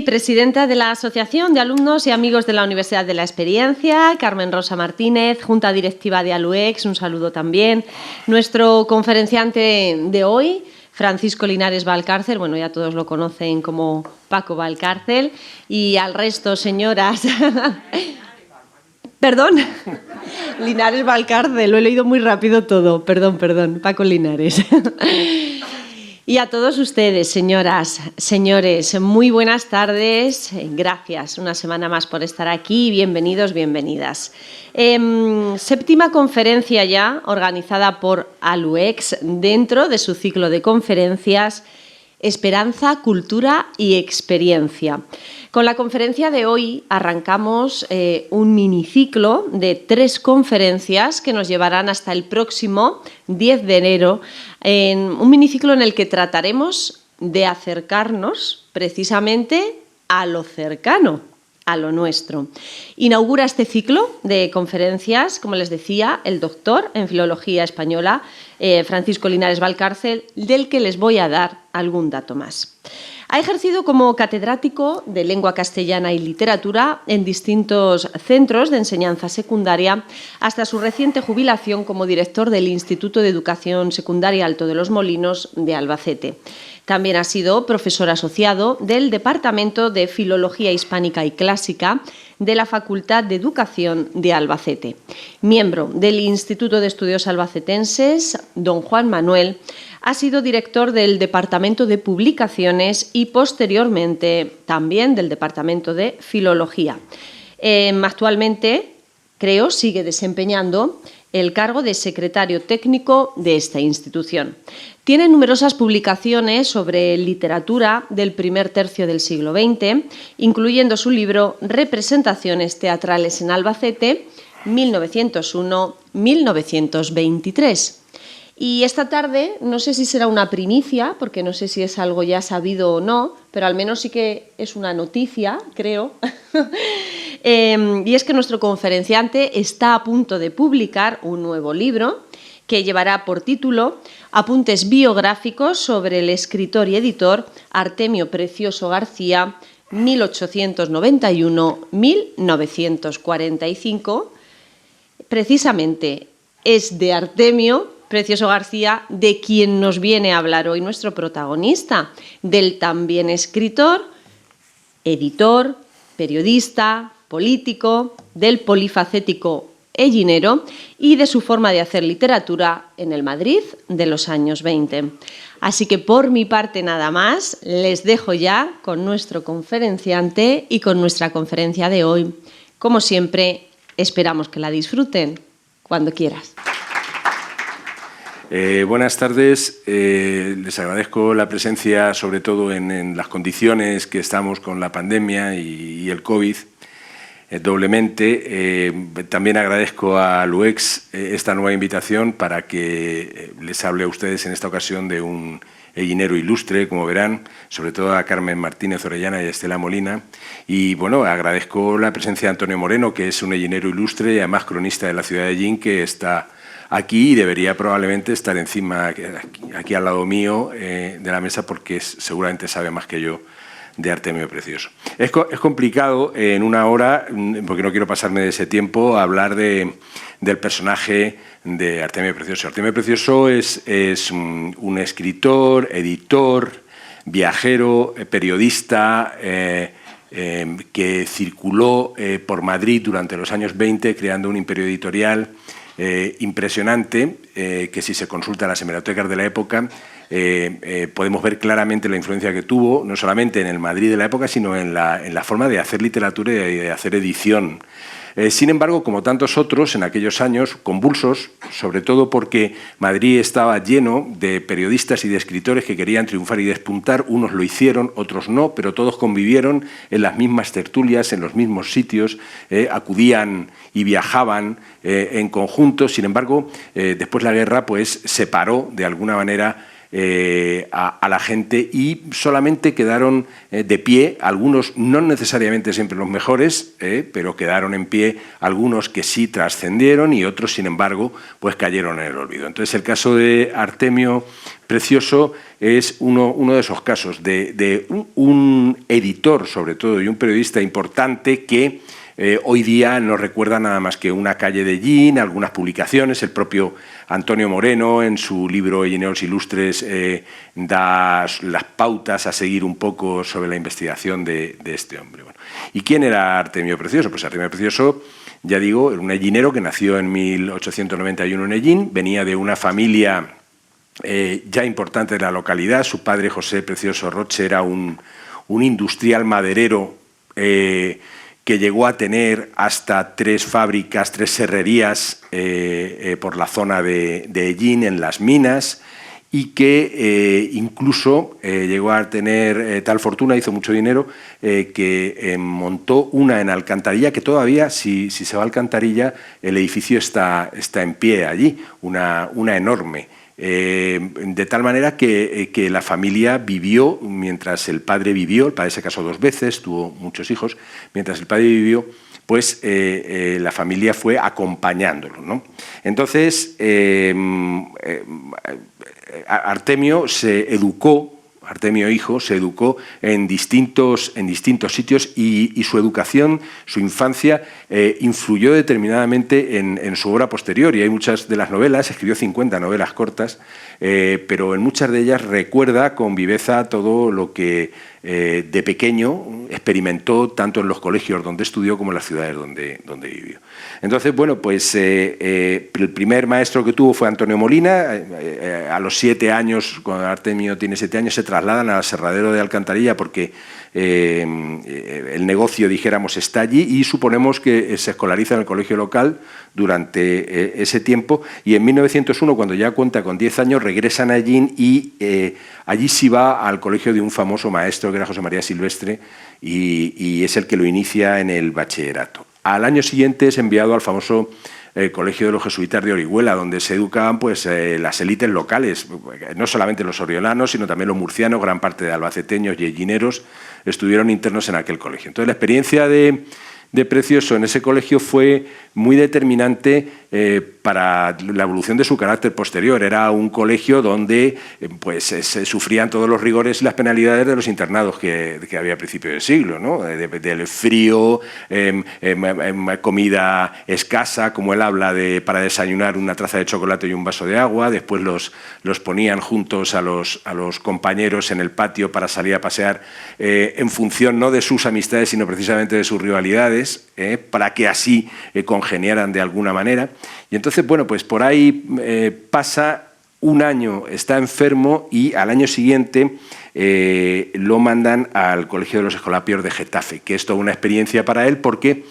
Presidenta de la Asociación de Alumnos y Amigos de la Universidad de la Experiencia, Carmen Rosa Martínez, Junta Directiva de ALUEX, un saludo también. Nuestro conferenciante de hoy, Francisco Linares Valcárcel, bueno, ya todos lo conocen como Paco Valcárcel, y al resto, señoras... Perdón, Linares Valcárcel, lo he leído muy rápido todo, perdón, Paco Linares. Y a todos ustedes, señoras, señores, muy buenas tardes. Gracias una semana más por estar aquí. Bienvenidos, bienvenidas. Séptima conferencia ya organizada por ALUEX dentro de su ciclo de conferencias Esperanza, Cultura y Experiencia. Con la conferencia de hoy arrancamos un miniciclo de 3 conferencias que nos llevarán hasta el próximo 10 de enero, en un miniciclo en el que trataremos de acercarnos precisamente a lo cercano, a lo nuestro. Inaugura este ciclo de conferencias, como les decía, el doctor en Filología Española, Francisco Linares Valcárcel, del que les voy a dar algún dato más. Ha ejercido como catedrático de Lengua Castellana y Literatura en distintos centros de enseñanza secundaria hasta su reciente jubilación como director del Instituto de Educación Secundaria Alto de los Molinos de Albacete. También ha sido profesor asociado del Departamento de Filología Hispánica y Clásica de la Facultad de Educación de Albacete. Miembro del Instituto de Estudios Albacetenses, don Juan Manuel, ha sido director del Departamento de Publicaciones y, posteriormente, también del Departamento de Filología. Actualmente, creo, sigue desempeñando el cargo de secretario técnico de esta institución. Tiene numerosas publicaciones sobre literatura del primer tercio del siglo XX, incluyendo su libro Representaciones teatrales en Albacete, 1901-1923. Y esta tarde, no sé si será una primicia, porque no sé si es algo ya sabido o no, pero al menos sí que es una noticia, creo, y es que nuestro conferenciante está a punto de publicar un nuevo libro que llevará por título Apuntes biográficos sobre el escritor y editor Artemio Precioso García, 1891-1945. Precisamente es de Artemio Precioso García de quien nos viene a hablar hoy nuestro protagonista, del también escritor, editor, periodista, político, del polifacético ellinero y de su forma de hacer literatura en el Madrid de los años 20. Así que por mi parte nada más, les dejo ya con nuestro conferenciante y con nuestra conferencia de hoy. Como siempre, esperamos que la disfruten cuando quieras. Buenas tardes, les agradezco la presencia, sobre todo en las condiciones que estamos con la pandemia y el COVID, doblemente. También agradezco a ALUEX esta nueva invitación para que les hable a ustedes en esta ocasión de un ellinero ilustre, como verán, sobre todo a Carmen Martínez Orellana y a Estela Molina. Y bueno, agradezco la presencia de Antonio Moreno, que es un ellinero ilustre y además cronista de la ciudad de Ellín, que está aquí y debería probablemente estar encima, aquí al lado mío de la mesa, porque seguramente sabe más que yo de Artemio Precioso. Es complicado en una hora, porque no quiero pasarme de ese tiempo, hablar del personaje de Artemio Precioso. Artemio Precioso es un escritor, editor, viajero, periodista, que circuló por Madrid durante los años 20 creando un imperio editorial impresionante, que si se consulta las hemerotecas de la época podemos ver claramente la influencia que tuvo, no solamente en el Madrid de la época, sino en la forma de hacer literatura y de hacer edición. Sin embargo, como tantos otros en aquellos años convulsos, sobre todo porque Madrid estaba lleno de periodistas y de escritores que querían triunfar y despuntar, unos lo hicieron, otros no, pero todos convivieron en las mismas tertulias, en los mismos sitios, acudían y viajaban en conjunto. Sin embargo, después la guerra pues separó de alguna manera a la gente, y solamente quedaron de pie algunos, no necesariamente siempre los mejores, pero quedaron en pie algunos que sí trascendieron y otros, sin embargo, pues cayeron en el olvido. Entonces, el caso de Artemio Precioso es uno de esos casos de un editor, sobre todo, y un periodista importante que hoy día no recuerda nada más que una calle de Ellín, algunas publicaciones. El propio Antonio Moreno, en su libro Ellineros Ilustres, da las pautas a seguir un poco sobre la investigación de este hombre. Bueno, ¿y quién era Artemio Precioso? Pues Artemio Precioso, ya digo, era un ellinero que nació en 1891 en Ellín, venía de una familia ya importante de la localidad. Su padre, José Precioso Roche, era un industrial maderero que llegó a tener hasta 3 fábricas, 3 serrerías por la zona de Ellín, en las minas, y que incluso llegó a tener tal fortuna, hizo mucho dinero, que montó una en Alcantarilla, que todavía, si se va a Alcantarilla, el edificio está en pie allí, una enorme. De tal manera que la familia vivió, mientras el padre vivió, el padre se casó 2 veces, tuvo muchos hijos, mientras el padre vivió, pues la familia fue acompañándolo, ¿no? Entonces, Artemio hijo, se educó en distintos sitios, y su educación, su infancia, influyó determinadamente en su obra posterior. Y hay muchas de las novelas, escribió 50 novelas cortas, pero en muchas de ellas recuerda con viveza todo lo que de pequeño experimentó, tanto en los colegios donde estudió como en las ciudades donde vivió. Entonces, bueno, pues el primer maestro que tuvo fue Antonio Molina. A los 7 años, cuando Artemio tiene 7 años, se trasladan al aserradero de Alcantarilla porque el negocio, dijéramos, está allí, y suponemos que se escolariza en el colegio local durante ese tiempo, y en 1901, cuando ya cuenta con 10 años, regresan a Ellín, y allí sí va al colegio de un famoso maestro que era José María Silvestre, y es el que lo inicia en el bachillerato. Al año siguiente es enviado al famoso Colegio de los Jesuitas de Orihuela, donde se educaban pues, las élites locales, no solamente los oriolanos, sino también los murcianos. Gran parte de albaceteños y ellineros estuvieron internos en aquel colegio. Entonces, la experiencia de Precioso en ese colegio fue muy determinante para la evolución de su carácter posterior. Era un colegio donde pues, se sufrían todos los rigores y las penalidades de los internados que había a principios del siglo, ¿no? Del frío, comida escasa, como él habla, para desayunar una taza de chocolate y un vaso de agua. Después los ponían juntos a los compañeros en el patio para salir a pasear, en función no de sus amistades, sino precisamente de sus rivalidades, para que así congeniaran de alguna manera. Y entonces, bueno, pues por ahí pasa un año, está enfermo, y al año siguiente lo mandan al Colegio de los Escolapios de Getafe, que es toda una experiencia para él, porque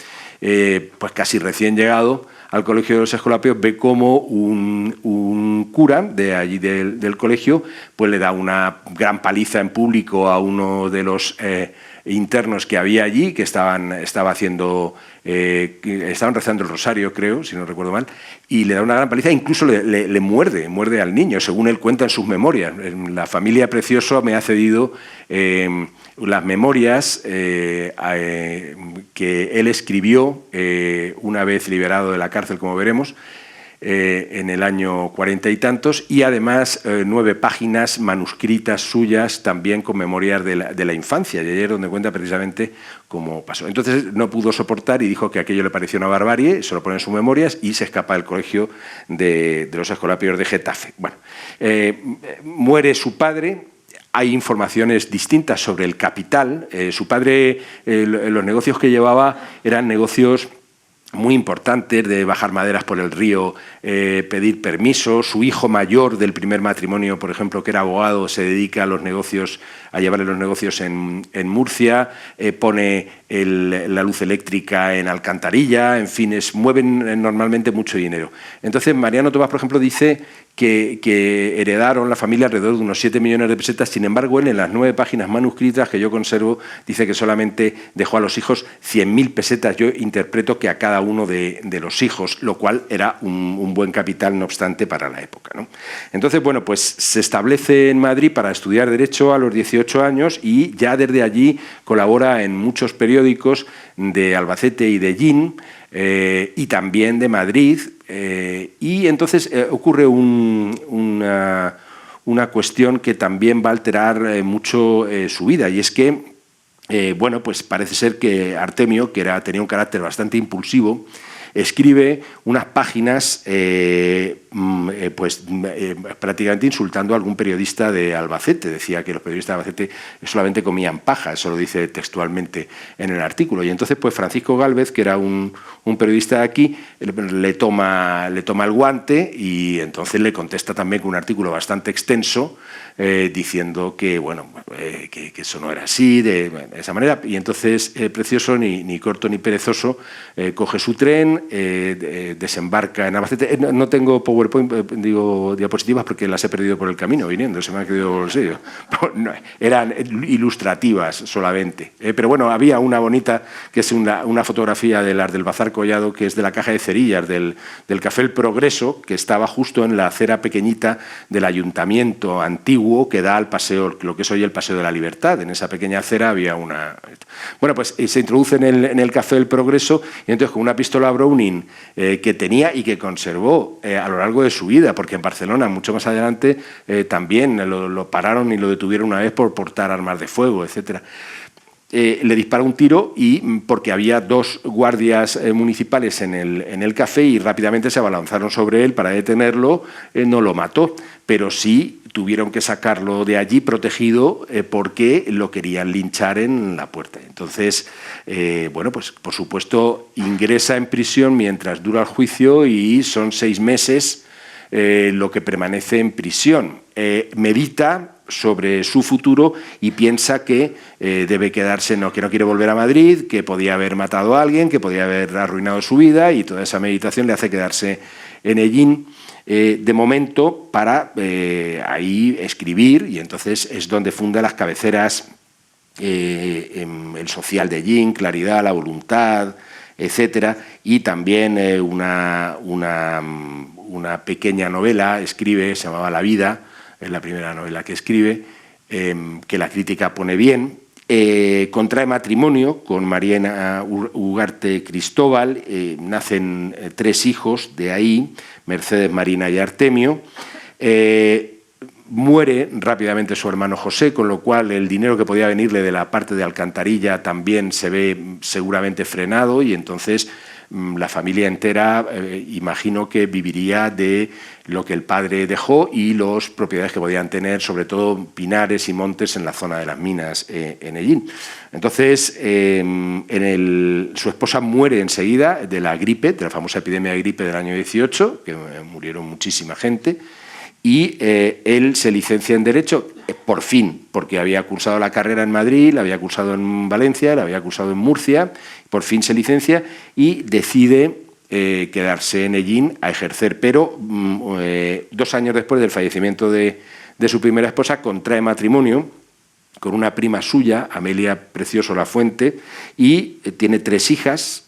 pues casi recién llegado al Colegio de los Escolapios ve cómo un cura de allí del colegio pues le da una gran paliza en público a uno de los internos que había allí, que estaban rezando el rosario, creo, si no recuerdo mal, y le da una gran paliza, incluso le muerde al niño, según él cuenta en sus memorias. La familia Precioso me ha cedido las memorias que él escribió una vez liberado de la cárcel, como veremos, en el año 40 y tantos, y además 9 páginas manuscritas suyas también con memorias de la infancia, y ayer donde cuenta precisamente cómo pasó. Entonces no pudo soportar y dijo que aquello le pareció una barbarie, se lo pone en sus memorias y se escapa del colegio de los Escolapios de Getafe. Bueno, muere su padre. Hay informaciones distintas sobre el capital. Su padre, los negocios que llevaba eran negocios muy importantes, de bajar maderas por el río, pedir permiso. Su hijo mayor del primer matrimonio, por ejemplo, que era abogado, se dedica a llevarle los negocios en Murcia, pone la luz eléctrica en alcantarilla, en fin, mueven normalmente mucho dinero. Entonces, Mariano Tomás, por ejemplo, dice que heredaron la familia alrededor de unos 7 millones de pesetas. Sin embargo, él en las 9 páginas manuscritas que yo conservo dice que solamente dejó a los hijos 100.000 pesetas. Yo interpreto que a cada uno de los hijos, lo cual era un buen capital, no obstante, para la época, ¿no? Entonces, bueno, pues se establece en Madrid para estudiar Derecho a los 18 años y ya desde allí colabora en muchos periódicos de Albacete y de Llín, y también de Madrid, y entonces ocurre una cuestión que también va a alterar mucho su vida, y es que, bueno, pues parece ser que Artemio, que tenía un carácter bastante impulsivo, escribe unas páginas prácticamente insultando a algún periodista de Albacete. Decía que los periodistas de Albacete solamente comían paja, eso lo dice textualmente en el artículo. Y entonces pues Francisco Gálvez, que era un periodista de aquí, le toma el guante y entonces le contesta también con un artículo bastante extenso, diciendo que, bueno, que eso no era así, de esa manera. Y entonces Precioso, ni corto ni perezoso, coge su tren, desembarca en Albacete. No tengo PowerPoint, diapositivas, porque las he perdido por el camino viniendo, se me han quedado bolsillo. No, eran ilustrativas solamente. Pero bueno, había una bonita, que es una fotografía de las del Bazar Collado, que es de la caja de cerillas del Café El Progreso, que estaba justo en la acera pequeñita del ayuntamiento antiguo que da al paseo, lo que es hoy el Paseo de la Libertad. En esa pequeña acera había una... Bueno, pues se introduce en el Café El Progreso, y entonces con una pistola Browning que tenía y que conservó a lo largo de su vida, porque en Barcelona, mucho más adelante, también lo pararon y lo detuvieron una vez por portar armas de fuego, etcétera. Le dispara un tiro, y porque había 2 guardias municipales en el café, y rápidamente se abalanzaron sobre él para detenerlo. No lo mató, pero sí tuvieron que sacarlo de allí protegido, porque lo querían linchar en la puerta. Entonces, bueno, pues por supuesto ingresa en prisión mientras dura el juicio, y son 6 meses lo que permanece en prisión. Medita sobre su futuro y piensa que debe quedarse, que no quiere volver a Madrid, que podía haber matado a alguien, que podía haber arruinado su vida, y toda esa meditación le hace quedarse en Ellín de momento para ahí escribir, y entonces es donde funda las cabeceras, El Social de Ellín, Claridad, La Voluntad, etcétera, y también una pequeña novela escribe, se llamaba La Vida, es la primera novela que escribe, que la crítica pone bien. Contrae matrimonio con Mariana Ugarte Cristóbal, nacen 3 hijos de ahí, Mercedes, Marina y Artemio. Muere rápidamente su hermano José, con lo cual el dinero que podía venirle de la parte de alcantarilla también se ve seguramente frenado, y entonces la familia entera, imagino que viviría de lo que el padre dejó y las propiedades que podían tener, sobre todo pinares y montes en la zona de las minas en Ellín. Entonces, su esposa muere enseguida de la gripe, de la famosa epidemia de gripe del año 18, que murieron muchísima gente, y él se licencia en Derecho, por fin, porque había cursado la carrera en Madrid, la había cursado en Valencia, la había cursado en Murcia, por fin se licencia y decide quedarse en Ellín a ejercer, pero 2 años después del fallecimiento de su primera esposa, contrae matrimonio con una prima suya, Amelia Precioso Lafuente, y tiene 3 hijas,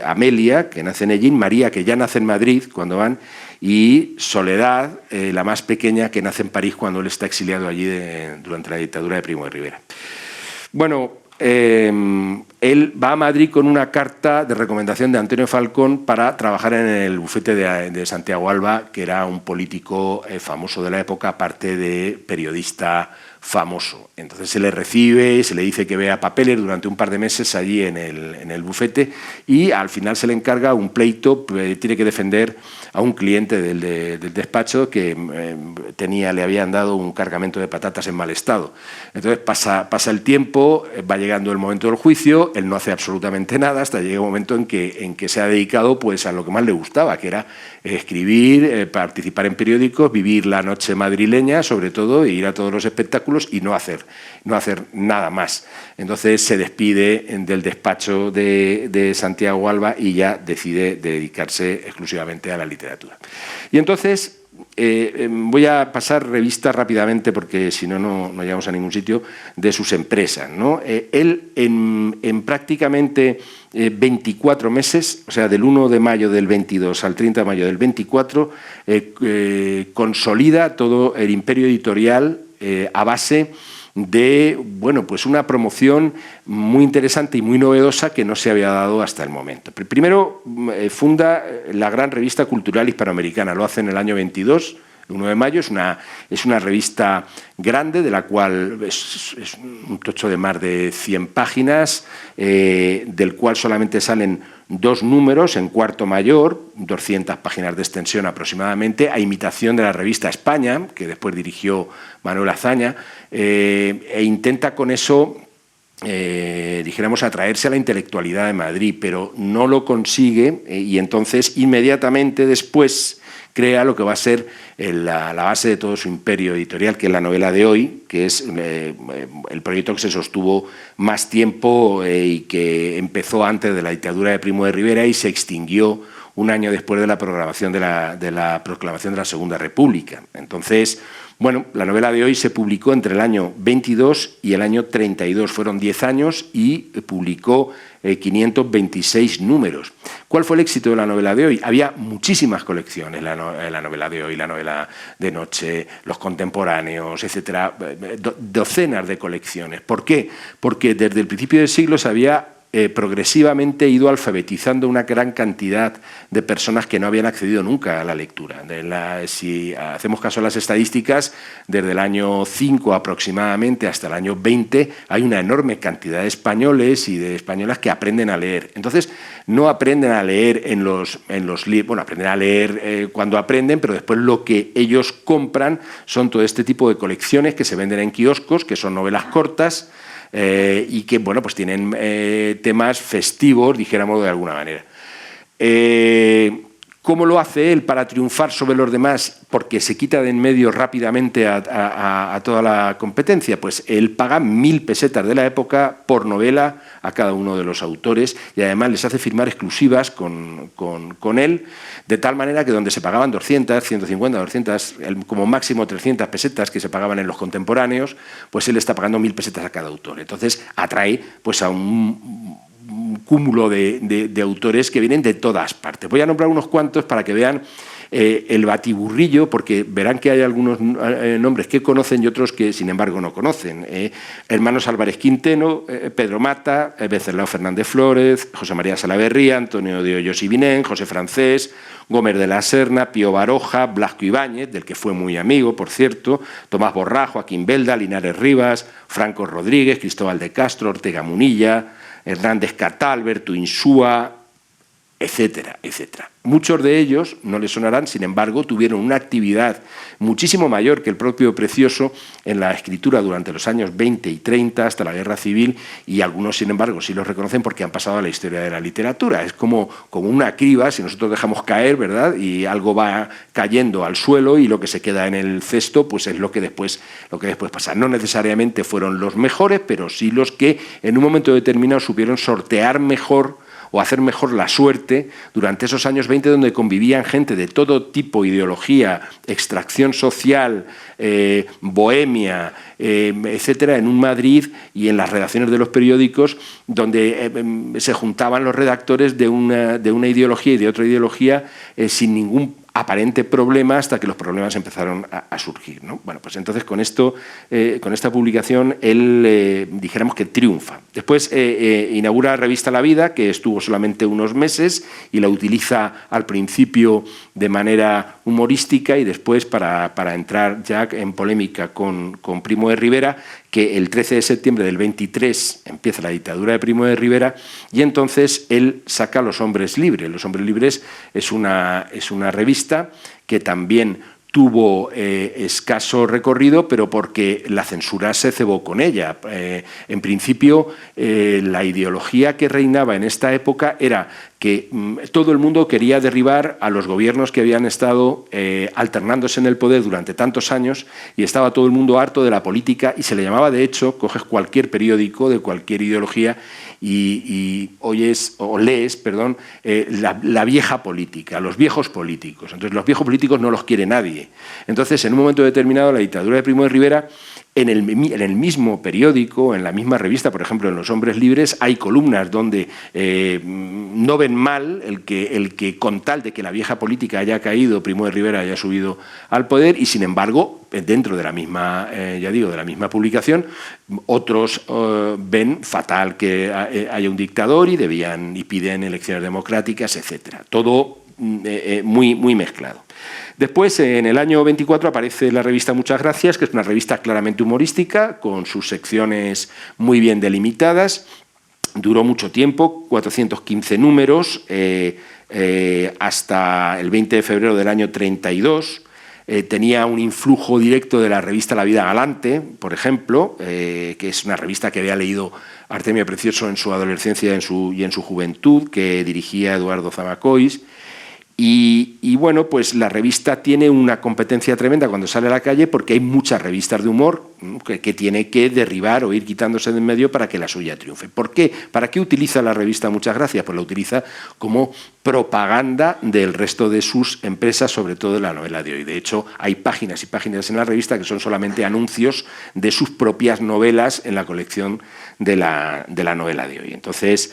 Amelia, que nace en Ellín, María, que ya nace en Madrid cuando van, y Soledad, la más pequeña, que nace en París cuando él está exiliado allí durante la dictadura de Primo de Rivera. Bueno, él va a Madrid con una carta de recomendación de Antonio Falcón para trabajar en el bufete de Santiago Alba, que era un político famoso de la época, aparte de periodista famoso. Entonces se le recibe, se le dice que vea papeles durante un par de meses allí en el bufete, y al final se le encarga un pleito, tiene que defender a un cliente del despacho que le habían dado un cargamento de patatas en mal estado. Entonces pasa el tiempo, va llegando el momento del juicio, él no hace absolutamente nada hasta llega un momento en que se ha dedicado pues a lo que más le gustaba, que era escribir, participar en periódicos, vivir la noche madrileña sobre todo, e ir a todos los espectáculos espectáculos y no hacer nada más. Entonces se despide del despacho de Santiago Alba y ya decide dedicarse exclusivamente a la literatura. Y entonces voy a pasar revista rápidamente, porque si no, no llegamos a ningún sitio, de sus empresas, ¿no? Él en prácticamente 24 meses, o sea, del 1 de mayo del 22 al 30 de mayo del 24, consolida todo el imperio editorial a base de, bueno, pues una promoción muy interesante y muy novedosa que no se había dado hasta el momento. Primero funda la gran revista cultural hispanoamericana, lo hace en el año 22, el 1 de mayo, es una revista grande, de la cual es un tocho de más de 100 páginas, del cual solamente salen 2 números en cuarto mayor, 200 páginas de extensión aproximadamente, a imitación de la revista España, que después dirigió Manuel Azaña, e intenta con eso, dijéramos, atraerse a la intelectualidad de Madrid, pero no lo consigue, y entonces inmediatamente después crea lo que va a ser la base de todo su imperio editorial, que es La Novela de Hoy, que es el proyecto que se sostuvo más tiempo y que empezó antes de la dictadura de Primo de Rivera y se extinguió un año después de la proclamación de la Segunda República. Entonces, bueno, La Novela de Hoy se publicó entre el año 22 y el año 32. Fueron 10 años y publicó 526 números. ¿Cuál fue el éxito de La Novela de Hoy? Había muchísimas colecciones, la Novela de Hoy, La Novela de Noche, Los Contemporáneos, etcétera, docenas de colecciones. ¿Por qué? Porque desde el principio del siglo se había progresivamente ido alfabetizando una gran cantidad de personas que no habían accedido nunca a la lectura. Si hacemos caso a las estadísticas, desde el año 5 aproximadamente hasta el año 20 hay una enorme cantidad de españoles y de españolas que aprenden a leer. Entonces, no aprenden a leer en los libros, bueno, aprenden a leer cuando aprenden, pero después lo que ellos compran son todo este tipo de colecciones que se venden en kioscos, que son novelas cortas, y que, bueno, pues tienen temas festivos, dijéramos de alguna manera. ¿Cómo lo hace él para triunfar sobre los demás? Porque se quita de en medio rápidamente a toda la competencia. Pues él paga 1.000 pesetas de la época por novela a cada uno de los autores y además les hace firmar exclusivas con él, de tal manera que donde se pagaban 200, 150, 200, como máximo 300 pesetas que se pagaban en Los Contemporáneos, pues él está pagando 1.000 pesetas a cada autor. Entonces atrae pues a un cúmulo de autores que vienen de todas partes. Voy a nombrar unos cuantos para que vean el batiburrillo, porque verán que hay algunos nombres que conocen y otros que, sin embargo, no conocen. Hermanos Álvarez Quinteno, Pedro Mata, Venceslao Fernández Flórez, José María Salaverría, Antonio de Hoyos y Vinén, José Francés, Gómez de la Serna, Pío Baroja, Blasco Ibáñez, del que fue muy amigo, por cierto, Tomás Borrá, Joaquín Belda, Linares Rivas, Franco Rodríguez, Cristóbal de Castro, Ortega Munilla, Hernández Catal, Berto Insúa, etcétera, etcétera. Muchos de ellos, no les sonarán, sin embargo, tuvieron una actividad muchísimo mayor que el propio Precioso en la escritura durante los años 20 y 30 hasta la Guerra Civil, y algunos, sin embargo, sí los reconocen porque han pasado a la historia de la literatura. Es como una criba, si nosotros dejamos caer, ¿verdad?, y algo va cayendo al suelo y lo que se queda en el cesto pues es lo que después pasa. No necesariamente fueron los mejores, pero sí los que en un momento determinado supieron sortear mejor o hacer mejor la suerte durante esos años 20, donde convivían gente de todo tipo, ideología, extracción social, bohemia, etcétera, en un Madrid y en las redacciones de los periódicos, donde se juntaban los redactores de una ideología y de otra ideología sin ningún aparente problema, hasta que los problemas empezaron a surgir, ¿no? Bueno, pues entonces con esta publicación él, dijéramos que triunfa. Después inaugura la revista La Vida, que estuvo solamente unos meses y la utiliza al principio de manera humorística y después para entrar ya en polémica con Primo de Rivera, que el 13 de septiembre del 23 empieza la dictadura de Primo de Rivera y entonces él saca Los Hombres Libres. Los Hombres Libres es una revista que también tuvo escaso recorrido, pero porque la censura se cebó con ella. En principio, la ideología que reinaba en esta época era que todo el mundo quería derribar a los gobiernos que habían estado alternándose en el poder durante tantos años, y estaba todo el mundo harto de la política, y se le llamaba, de hecho, coges cualquier periódico de cualquier ideología y lees la vieja política, los viejos políticos. Entonces, los viejos políticos no los quiere nadie. Entonces, en un momento determinado, la dictadura de Primo de Rivera, en el mismo periódico, en la misma revista, por ejemplo, en Los Hombres Libres, hay columnas donde no ven mal el que con tal de que la vieja política haya caído, Primo de Rivera haya subido al poder, y sin embargo, dentro de la misma, de la misma publicación, otros ven fatal que haya un dictador y piden elecciones democráticas, etcétera. Todo muy mezclado. Después, en el año 24, aparece la revista Muchas Gracias, que es una revista claramente humorística, con sus secciones muy bien delimitadas. Duró mucho tiempo, 415 números, hasta el 20 de febrero del año 32. Tenía un influjo directo de la revista La Vida Galante, por ejemplo, que es una revista que había leído Artemio Precioso en su adolescencia y en su juventud, que dirigía Eduardo Zamacois. Y bueno, pues la revista tiene una competencia tremenda cuando sale a la calle, porque hay muchas revistas de humor que tiene que derribar o ir quitándose de en medio para que la suya triunfe. ¿Por qué? ¿Para qué utiliza la revista Muchas Gracias? Pues la utiliza como propaganda del resto de sus empresas, sobre todo de la novela de hoy. De hecho, hay páginas y páginas en la revista que son solamente anuncios de sus propias novelas en la colección de la novela de hoy. Entonces,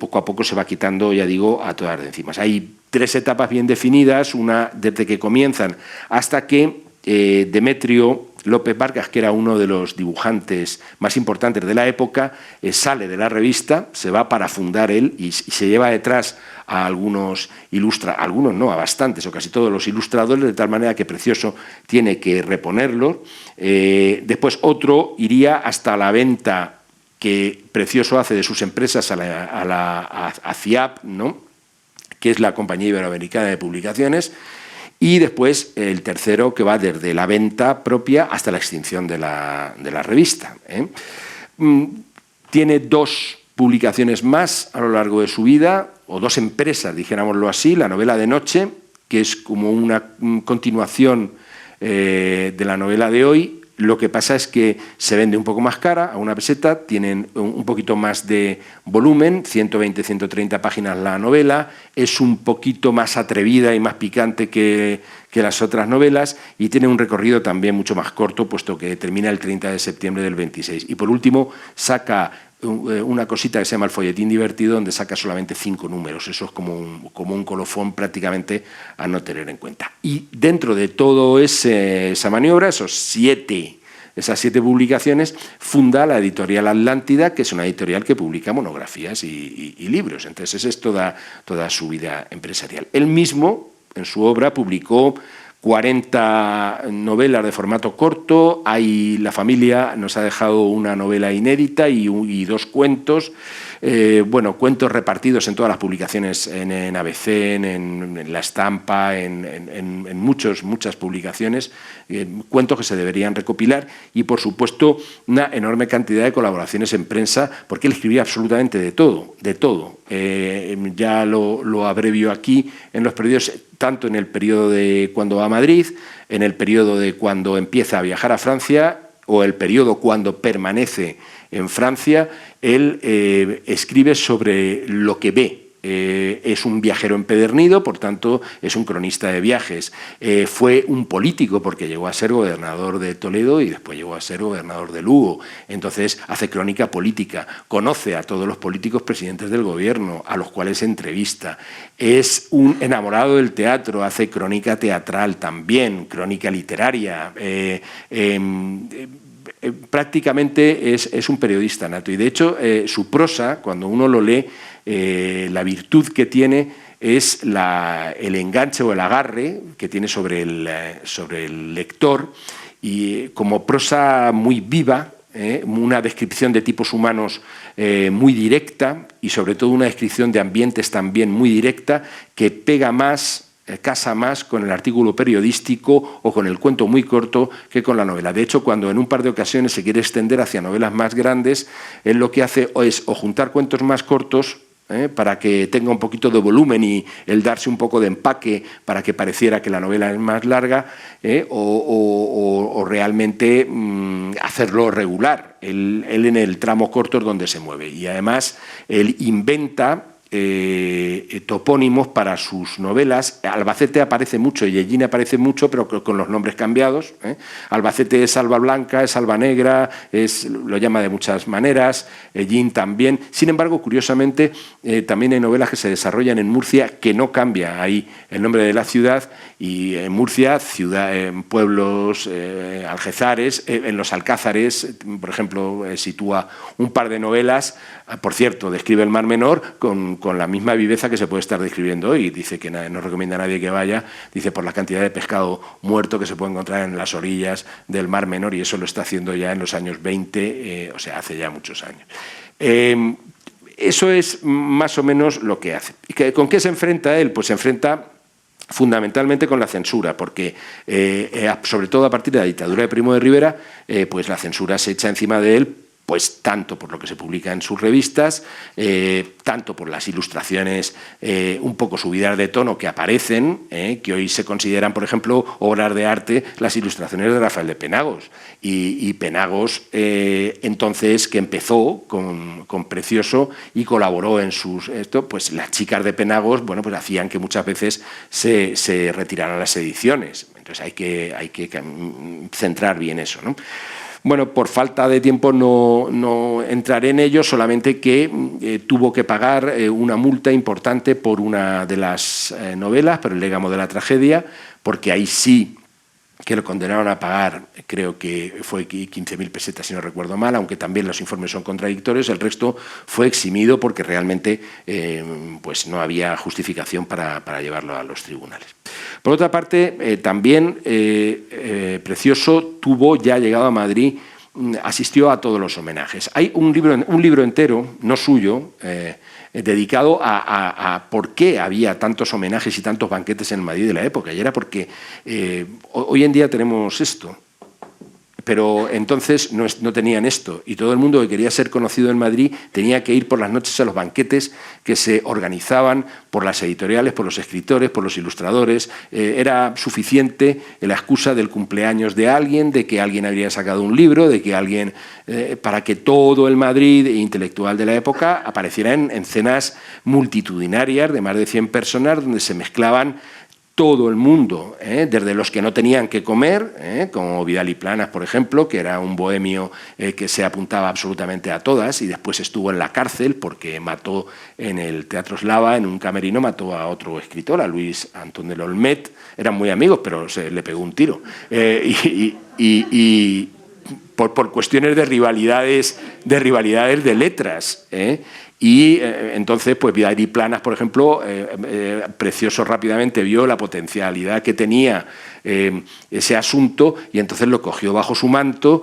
poco a poco se va quitando, ya digo, a todas de encima. Hay 3 etapas bien definidas, una desde que comienzan hasta que Demetrio López Vargas, que era uno de los dibujantes más importantes de la época, sale de la revista, se va para fundar él y se lleva detrás a algunos a bastantes o casi todos los ilustradores, de tal manera que Precioso tiene que reponerlo. Después otro iría hasta la venta que Precioso hace de sus empresas a CIAP, ¿no?, que es la Compañía Iberoamericana de Publicaciones, y después el tercero, que va desde la venta propia hasta la extinción de la revista. Tiene 2 publicaciones más a lo largo de su vida, o 2 empresas, dijéramoslo así: La Novela de Noche, que es como una continuación de la novela de hoy. Lo que pasa es que se vende un poco más cara, a 1 peseta, tienen un poquito más de volumen, 120, 130 páginas la novela, es un poquito más atrevida y más picante que las otras novelas, y tiene un recorrido también mucho más corto, puesto que termina el 30 de septiembre del 26. Y por último, saca una cosita que se llama El Folletín Divertido, donde saca solamente 5 números. Eso es como un colofón prácticamente a no tener en cuenta. Y dentro de toda esa maniobra, esas 7 publicaciones, funda la editorial Atlántida, que es una editorial que publica monografías y libros. Entonces, esa es toda su vida empresarial. Él mismo, en su obra, publicó 40 novelas de formato corto. La familia nos ha dejado una novela inédita y 2 cuentos. Cuentos repartidos en todas las publicaciones, en ABC, en La Estampa, en muchas publicaciones, cuentos que se deberían recopilar, y por supuesto una enorme cantidad de colaboraciones en prensa, porque él escribía absolutamente de todo. Ya lo abrevio aquí en los periodos, tanto en el periodo de cuando va a Madrid, en el periodo de cuando empieza a viajar a Francia, o el periodo cuando permanece en Francia. Él escribe sobre lo que ve. Es un viajero empedernido, por tanto, es un cronista de viajes. Fue un político, porque llegó a ser gobernador de Toledo y después llegó a ser gobernador de Lugo. Entonces, hace crónica política, conoce a todos los políticos presidentes del gobierno, a los cuales entrevista. Es un enamorado del teatro, hace crónica teatral también, crónica literaria. Prácticamente es un periodista nato, y de hecho su prosa, cuando uno lo lee, la virtud que tiene es el enganche o el agarre que tiene sobre el lector, y como prosa muy viva, una descripción de tipos humanos muy directa, y sobre todo una descripción de ambientes también muy directa, que pega más casa más con el artículo periodístico o con el cuento muy corto que con la novela. De hecho, cuando en un par de ocasiones se quiere extender hacia novelas más grandes, él lo que hace es o juntar cuentos más cortos para que tenga un poquito de volumen y el darse un poco de empaque para que pareciera que la novela es más larga, o realmente hacerlo regular. Él en el tramo corto es donde se mueve. Y además él inventa topónimos para sus novelas. Albacete aparece mucho, Yellín aparece mucho, pero con los nombres cambiados. Albacete es Alba Blanca, es Alba Negra, lo llama de muchas maneras, Yellín también. Sin embargo, curiosamente, también hay novelas que se desarrollan en Murcia que no cambia ahí el nombre de la ciudad, y en Murcia, pueblos, algezares, en los alcázares, por ejemplo, sitúa un par de novelas. Por cierto, describe el Mar Menor con la misma viveza que se puede estar describiendo hoy. Dice que no recomienda a nadie que vaya, dice por la cantidad de pescado muerto que se puede encontrar en las orillas del Mar Menor, y eso lo está haciendo ya en los años 20, o sea, hace ya muchos años. Eso es más o menos lo que hace. ¿Con qué se enfrenta él? Pues se enfrenta fundamentalmente con la censura, porque sobre todo a partir de la dictadura de Primo de Rivera, pues la censura se echa encima de él, pues tanto por lo que se publica en sus revistas, tanto por las ilustraciones un poco subidas de tono que aparecen, que hoy se consideran, por ejemplo, obras de arte, las ilustraciones de Rafael de Penagos. Y Penagos, entonces, que empezó con Precioso y colaboró en pues las chicas de Penagos, bueno, pues hacían que muchas veces se retiraran las ediciones. Entonces hay que centrar bien eso, ¿no? Bueno, por falta de tiempo no entraré en ello, solamente que tuvo que pagar una multa importante por una de las novelas, por El Légamo de la Tragedia, porque ahí sí que lo condenaron a pagar, creo que fue 15.000 pesetas, si no recuerdo mal, aunque también los informes son contradictorios. El resto fue eximido porque realmente pues no había justificación para llevarlo a los tribunales. Por otra parte, también Precioso tuvo, ya llegado a Madrid, asistió a todos los homenajes. Hay un libro entero, no suyo, dedicado a por qué había tantos homenajes y tantos banquetes en Madrid de la época. Y era porque hoy en día tenemos esto, pero entonces no tenían esto, y todo el mundo que quería ser conocido en Madrid tenía que ir por las noches a los banquetes que se organizaban por las editoriales, por los escritores, por los ilustradores. Era suficiente la excusa del cumpleaños de alguien, de que alguien habría sacado un libro, de que alguien, para que todo el Madrid intelectual de la época apareciera en cenas multitudinarias de más de 100 personas, donde se mezclaban todo el mundo, desde los que no tenían que comer, como Vidal y Planas, por ejemplo, que era un bohemio que se apuntaba absolutamente a todas, y después estuvo en la cárcel porque mató en el Teatro Eslava, en un camerino, mató a otro escritor, a Luis Antón del Olmet. Eran muy amigos, pero se le pegó un tiro. Y por cuestiones de rivalidades de letras, Y entonces, pues Vidal y Planas, por ejemplo, Precioso rápidamente vio la potencialidad que tenía ese asunto, y entonces lo cogió bajo su manto,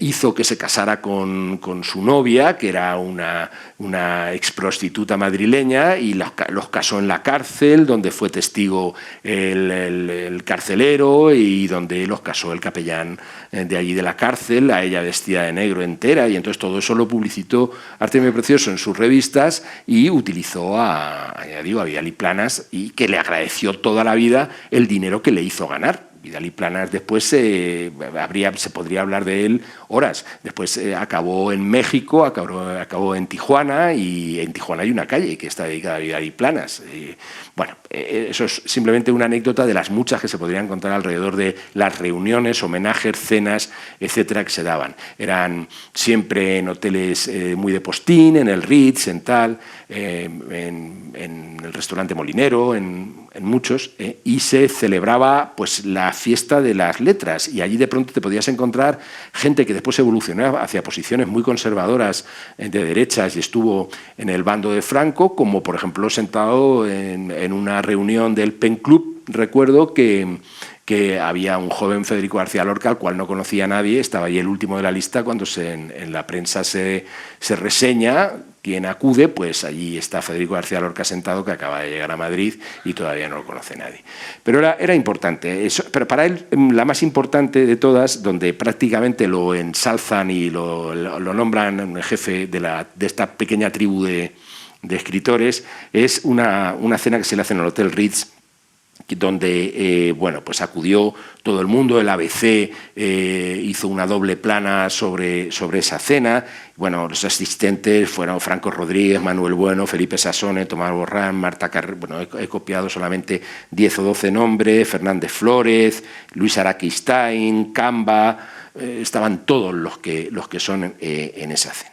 hizo que se casara con su novia, que era una exprostituta madrileña, y los casó en la cárcel, donde fue testigo el carcelero, y donde los casó el capellán de allí de la cárcel, a ella vestida de negro entera, y entonces todo eso lo publicitó Artemio Precioso en sus revistas, y utilizó a Vidal y Planas, y que le agradeció toda la vida el dinero que le hizo ganar. Vidal y Planas después se podría hablar de él horas. Después acabó en México, acabó en Tijuana, y en Tijuana hay una calle que está dedicada a Vidal y Planas. Bueno, eso es simplemente una anécdota de las muchas que se podrían contar alrededor de las reuniones, homenajes, cenas, etcétera, que se daban. Eran siempre en hoteles muy de postín, en el Ritz, en tal, en el restaurante Molinero, en muchos, y se celebraba pues la fiesta de las letras, y allí de pronto te podías encontrar gente que después evolucionaba hacia posiciones muy conservadoras de derechas y estuvo en el bando de Franco, como por ejemplo sentado en una reunión del Pen Club. Recuerdo que había un joven Federico García Lorca, al cual no conocía a nadie, estaba ahí el último de la lista cuando en la prensa se reseña quien acude, pues allí está Federico García Lorca sentado, que acaba de llegar a Madrid y todavía no lo conoce nadie. Pero era importante. Pero para él, la más importante de todas, donde prácticamente lo ensalzan y lo nombran jefe de esta pequeña tribu de escritores, es una cena que se le hace en el Hotel Ritz, donde bueno, pues acudió todo el mundo. El ABC hizo una doble plana sobre esa cena. Bueno, los asistentes fueron Franco Rodríguez, Manuel Bueno, Felipe Sassone, Tomás Borrán, Marta Carrero. Bueno, he copiado solamente 10 o 12 nombres: Fernández Flórez, Luis Araquistain, Camba. Estaban todos los que son en esa cena.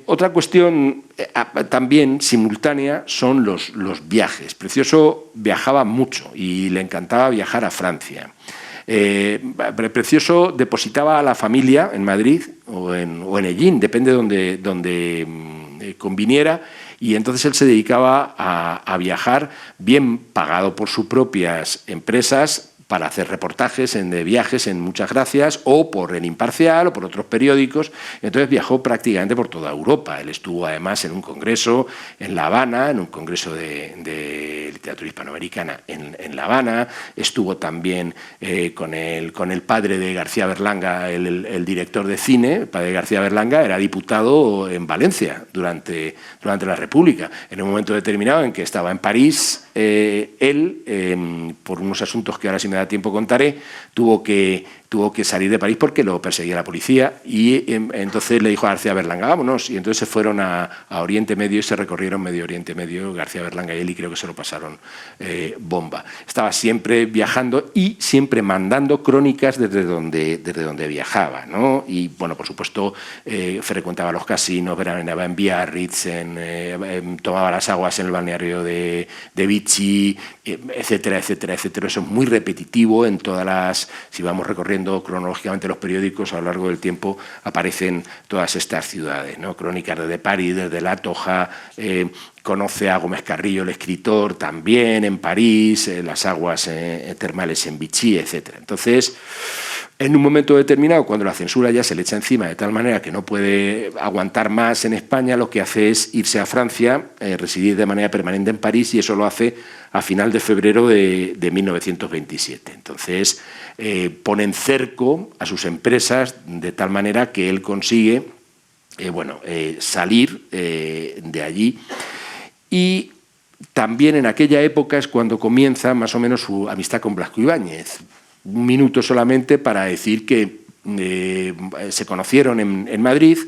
Otra cuestión también simultánea son los viajes. Precioso viajaba mucho y le encantaba viajar a Francia. Precioso depositaba a la familia en Madrid o en Ellín, depende de donde conviniera, y entonces él se dedicaba a viajar, bien pagado por sus propias empresas, para hacer reportajes de viajes en Muchas Gracias, o por El Imparcial, o por otros periódicos. Entonces viajó prácticamente por toda Europa. Él estuvo además en un congreso en La Habana, en un congreso de literatura hispanoamericana en La Habana. Estuvo también con el padre de García Berlanga, el director de cine. El padre de García Berlanga era diputado en Valencia durante la República. En un momento determinado en que estaba en París, él, por unos asuntos que ahora, si me da tiempo, contaré, tuvo que salir de París porque lo perseguía la policía, y entonces le dijo a García Berlanga: vámonos, y entonces se fueron a Oriente Medio y se recorrieron medio Oriente Medio, García Berlanga y él, y creo que se lo pasaron bomba. Estaba siempre viajando y siempre mandando crónicas desde donde viajaba, ¿no? Y bueno, por supuesto, frecuentaba los casinos, veraneaba en Biarritz, tomaba las aguas en el balneario de Vichy, etcétera, etcétera, etcétera. Eso es muy repetitivo en todas las... Si vamos recorriendo cronológicamente los periódicos, a lo largo del tiempo aparecen todas estas ciudades, ¿no? Crónicas desde París, desde La Toja. Conoce a Gómez Carrillo, el escritor, también en París, las aguas termales en Vichy, etcétera. Entonces, en un momento determinado, cuando la censura ya se le echa encima de tal manera que no puede aguantar más en España, lo que hace es irse a Francia, residir de manera permanente en París, y eso lo hace a final de febrero de 1927. Entonces, ponen cerco a sus empresas de tal manera que él consigue salir de allí. Y también en aquella época es cuando comienza más o menos su amistad con Blasco Ibáñez. Un minuto solamente para decir que se conocieron en Madrid,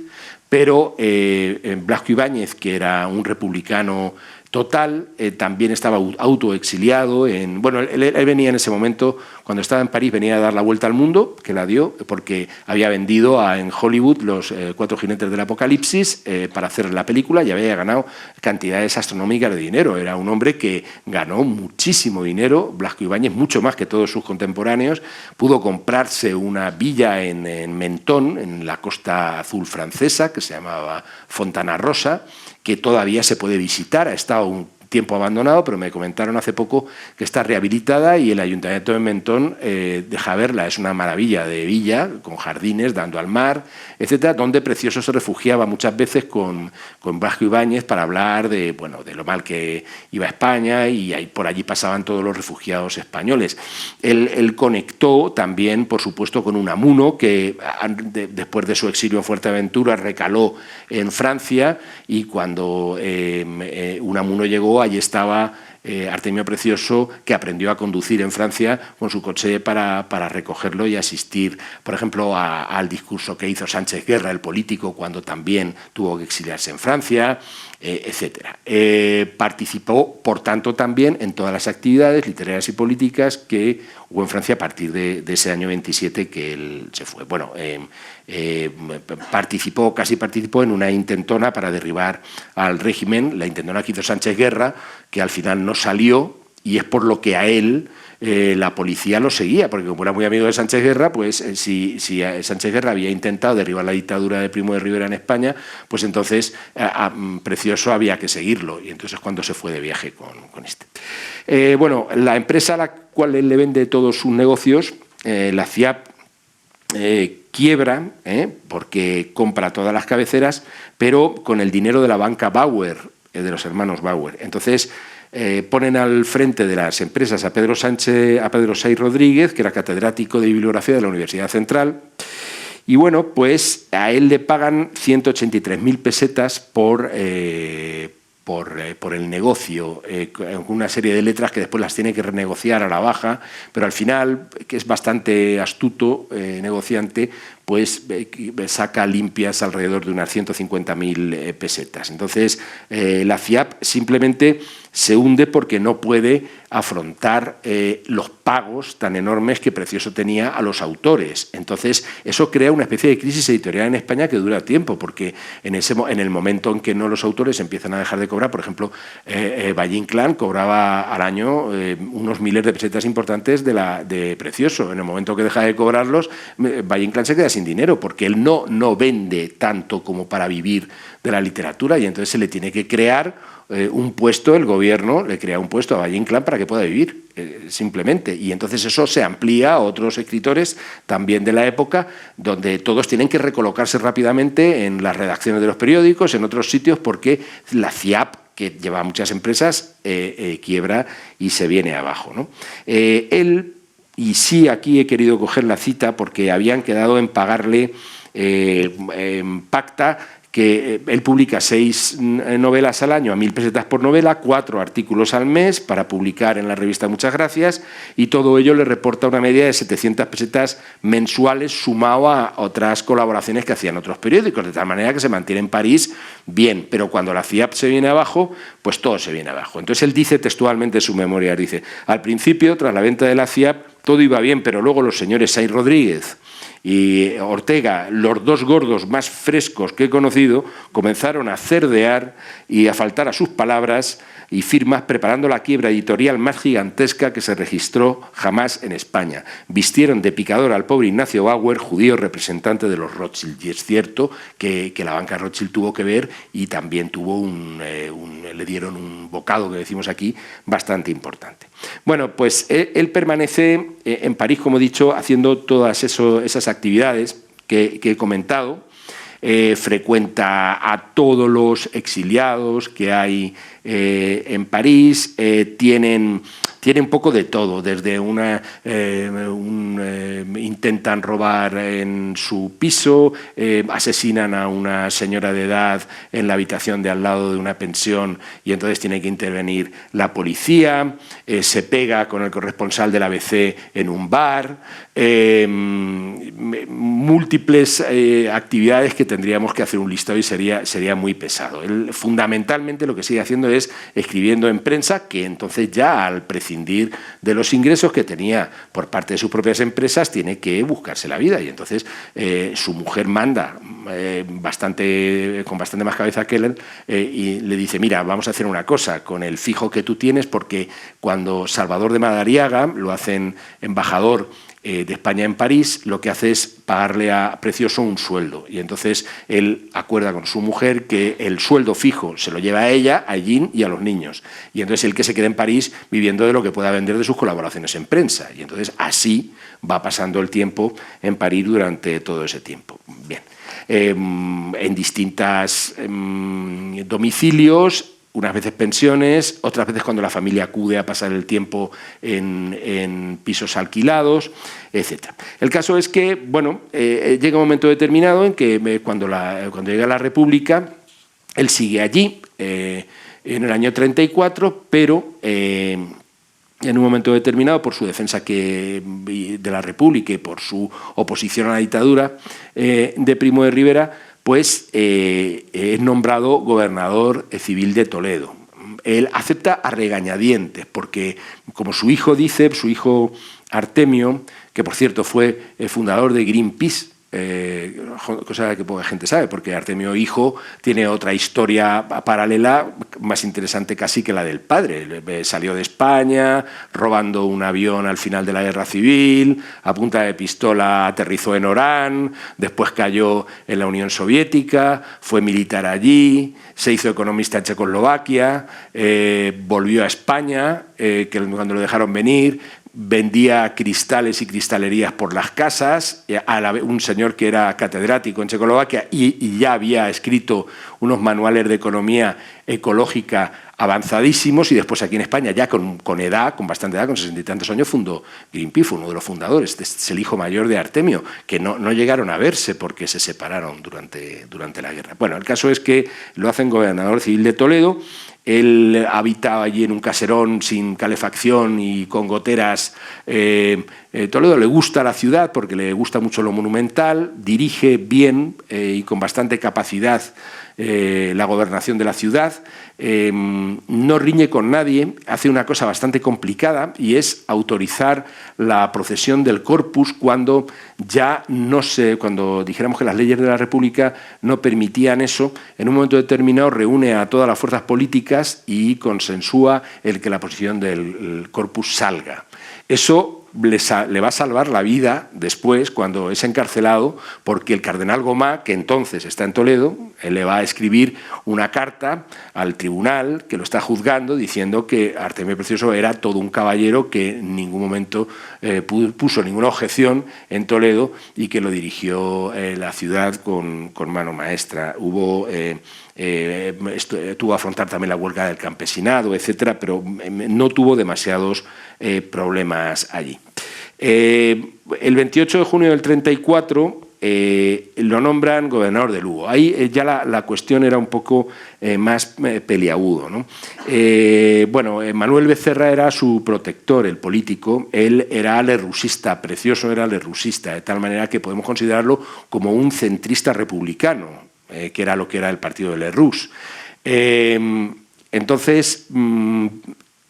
pero Blasco Ibáñez, que era un republicano total, también estaba autoexiliado. Bueno, él venía en ese momento, cuando estaba en París, venía a dar la vuelta al mundo, que la dio, porque había vendido en Hollywood los 4 jinetes del Apocalipsis para hacer la película, y había ganado cantidades astronómicas de dinero. Era un hombre que ganó muchísimo dinero, Blasco Ibáñez, mucho más que todos sus contemporáneos. Pudo comprarse una villa en Mentón, en la Costa Azul francesa, que se llamaba Fontana Rosa, que todavía se puede visitar. Ha estado un tiempo abandonado, pero me comentaron hace poco que está rehabilitada, y el Ayuntamiento de Mentón deja verla. Es una maravilla de villa, con jardines dando al mar, etcétera, donde Precioso se refugiaba muchas veces con Blasco Ibáñez para hablar de lo mal que iba España, y por allí pasaban todos los refugiados españoles. Él conectó también, por supuesto, con Unamuno, que después de su exilio en Fuerteventura recaló en Francia, y cuando Unamuno llegó, allí estaba Artemio Precioso, que aprendió a conducir en Francia con su coche para recogerlo y asistir, por ejemplo, al discurso que hizo Sánchez Guerra, el político, cuando también tuvo que exiliarse en Francia, etcétera. Participó, por tanto, también en todas las actividades literarias y políticas que hubo en Francia a partir de ese año 27 que él se fue. Bueno, casi participó en una intentona para derribar al régimen, la intentona que hizo Sánchez Guerra, que al final no salió, y es por lo que a él la policía lo seguía, porque como era muy amigo de Sánchez Guerra, pues si Sánchez Guerra había intentado derribar la dictadura de Primo de Rivera en España, pues entonces a Precioso había que seguirlo, y entonces cuando se fue de viaje con este. La empresa a la cual él le vende todos sus negocios, la CIAP, quiebra, porque compra todas las cabeceras, pero con el dinero de la banca Bauer, de los hermanos Bauer. Entonces, ponen al frente de las empresas a Pedro Saiz Rodríguez, que era catedrático de bibliografía de la Universidad Central, y bueno, pues a él le pagan 183.000 pesetas por el negocio, con una serie de letras que después las tiene que renegociar a la baja, pero al final, que es bastante astuto negociante, pues saca limpias alrededor de unas 150.000 pesetas. Entonces, la FIAP simplemente se hunde porque no puede afrontar los pagos tan enormes que Precioso tenía a los autores. Entonces, eso crea una especie de crisis editorial en España que dura tiempo, porque en el momento en que no los autores empiezan a dejar de cobrar, por ejemplo, Valle Inclán cobraba al año unos miles de pesetas importantes de Precioso. En el momento que deja de cobrarlos, Valle Inclán se queda sin dinero, porque él no vende tanto como para vivir de la literatura, y entonces se le tiene que crear un puesto, el gobierno le crea un puesto a Valle Inclán para que pueda vivir, simplemente. Y entonces eso se amplía a otros escritores también de la época, donde todos tienen que recolocarse rápidamente en las redacciones de los periódicos, en otros sitios, porque la FIAP, que lleva muchas empresas, quiebra y se viene abajo, ¿no? Él, y sí, aquí he querido coger la cita porque habían quedado en pagarle en pacta, que él publica 6 novelas al año a 1.000 pesetas por novela, 4 artículos al mes para publicar en la revista Muchas Gracias, y todo ello le reporta una media de 700 pesetas mensuales sumado a otras colaboraciones que hacían otros periódicos, de tal manera que se mantiene en París bien, pero cuando la FIAP se viene abajo, pues todo se viene abajo. Entonces él dice textualmente en su memoria, dice: al principio, tras la venta de la FIAP, todo iba bien, pero luego los señores Saiz Rodríguez y Ortega, los dos gordos más frescos que he conocido, comenzaron a cerdear y a faltar a sus palabras y firmas, preparando la quiebra editorial más gigantesca que se registró jamás en España. Vistieron de picador al pobre Ignacio Bauer, judío representante de los Rothschild. Y es cierto que la banca Rothschild tuvo que ver, y también tuvo le dieron un bocado, que decimos aquí, bastante importante. Bueno, pues él permanece en París, como he dicho, haciendo todas esas actividades que he comentado. Frecuenta a todos los exiliados que hay en París, tienen un poco de todo, desde intentan robar en su piso, asesinan a una señora de edad en la habitación de al lado de una pensión y entonces tiene que intervenir la policía, se pega con el corresponsal del ABC en un bar, múltiples actividades que tendríamos que hacer un listado y sería muy pesado. Él fundamentalmente lo que sigue haciendo es escribiendo en prensa, que entonces ya al prescindir de los ingresos que tenía por parte de sus propias empresas tiene que buscarse la vida, y entonces su mujer manda con bastante más cabeza que él, y le dice: mira, vamos a hacer una cosa con el fijo que tú tienes, porque cuando Salvador de Madariaga lo hacen embajador de España en París, lo que hace es pagarle a Precioso un sueldo, y entonces él acuerda con su mujer que el sueldo fijo se lo lleva a ella, a Jean y a los niños, y entonces él que se queda en París viviendo de lo que pueda vender de sus colaboraciones en prensa, y entonces así va pasando el tiempo en París durante todo ese tiempo. Bien, en distintos domicilios, unas veces pensiones, otras veces cuando la familia acude a pasar el tiempo en pisos alquilados, etc. El caso es que, bueno, llega un momento determinado en que cuando llega la República, él sigue allí en el año 34, pero en un momento determinado, por su defensa de la República y por su oposición a la dictadura de Primo de Rivera, pues es nombrado gobernador civil de Toledo. Él acepta a regañadientes, porque, como su hijo dice, su hijo Artemio, que por cierto fue fundador de Greenpeace, cosa que poca gente sabe, porque Artemio hijo tiene otra historia paralela más interesante casi que la del padre. Salió de España robando un avión al final de la Guerra Civil, a punta de pistola aterrizó en Orán, después cayó en la Unión Soviética, fue militar allí, se hizo economista en Checoslovaquia, volvió a España, que cuando lo dejaron venir, vendía cristales y cristalerías por las casas, un señor que era catedrático en Checoslovaquia y ya había escrito unos manuales de economía ecológica avanzadísimos, y después aquí en España, ya con edad, con bastante edad, con 60 y tantos años, fundó Greenpeace, fue uno de los fundadores. Este es el hijo mayor de Artemio, que no llegaron a verse porque se separaron durante la guerra. Bueno, el caso es que lo hacen gobernador civil de Toledo. Él habitaba allí en un caserón sin calefacción y con goteras. Toledo le gusta la ciudad porque le gusta mucho lo monumental, dirige bien y con bastante capacidad la gobernación de la ciudad, no riñe con nadie, hace una cosa bastante complicada y es autorizar la procesión del Corpus cuando cuando dijéramos que las leyes de la República no permitían eso. En un momento determinado reúne a todas las fuerzas políticas y consensúa el que la procesión del Corpus salga. Eso le va a salvar la vida después, cuando es encarcelado, porque el cardenal Gomá, que entonces está en Toledo, le va a escribir una carta al tribunal que lo está juzgando diciendo que Artemio Precioso era todo un caballero, que en ningún momento puso ninguna objeción en Toledo y que lo dirigió la ciudad con mano maestra. Tuvo que afrontar también la huelga del campesinado, etcétera, pero no tuvo demasiados problemas allí. El 28 de junio del 34 lo nombran gobernador de Lugo. Ahí ya la cuestión era un poco más peliagudo, ¿no? Manuel Becerra era su protector, el político. Él era lerrusista, Precioso era lerrusista, de tal manera que podemos considerarlo como un centrista republicano, que era lo que era el partido de Lerroux. Entonces,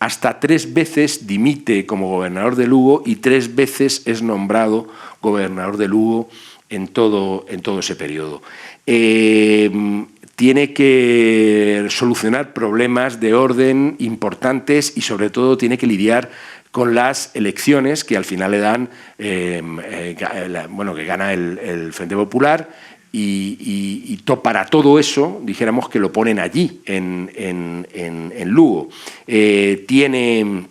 hasta 3 veces dimite como gobernador de Lugo y 3 veces es nombrado gobernador de Lugo en todo ese periodo. Tiene que solucionar problemas de orden importantes y, sobre todo, tiene que lidiar con las elecciones que al final le dan, que gana el Frente Popular. Para todo eso, dijéramos que lo ponen allí, en Lugo. Tiene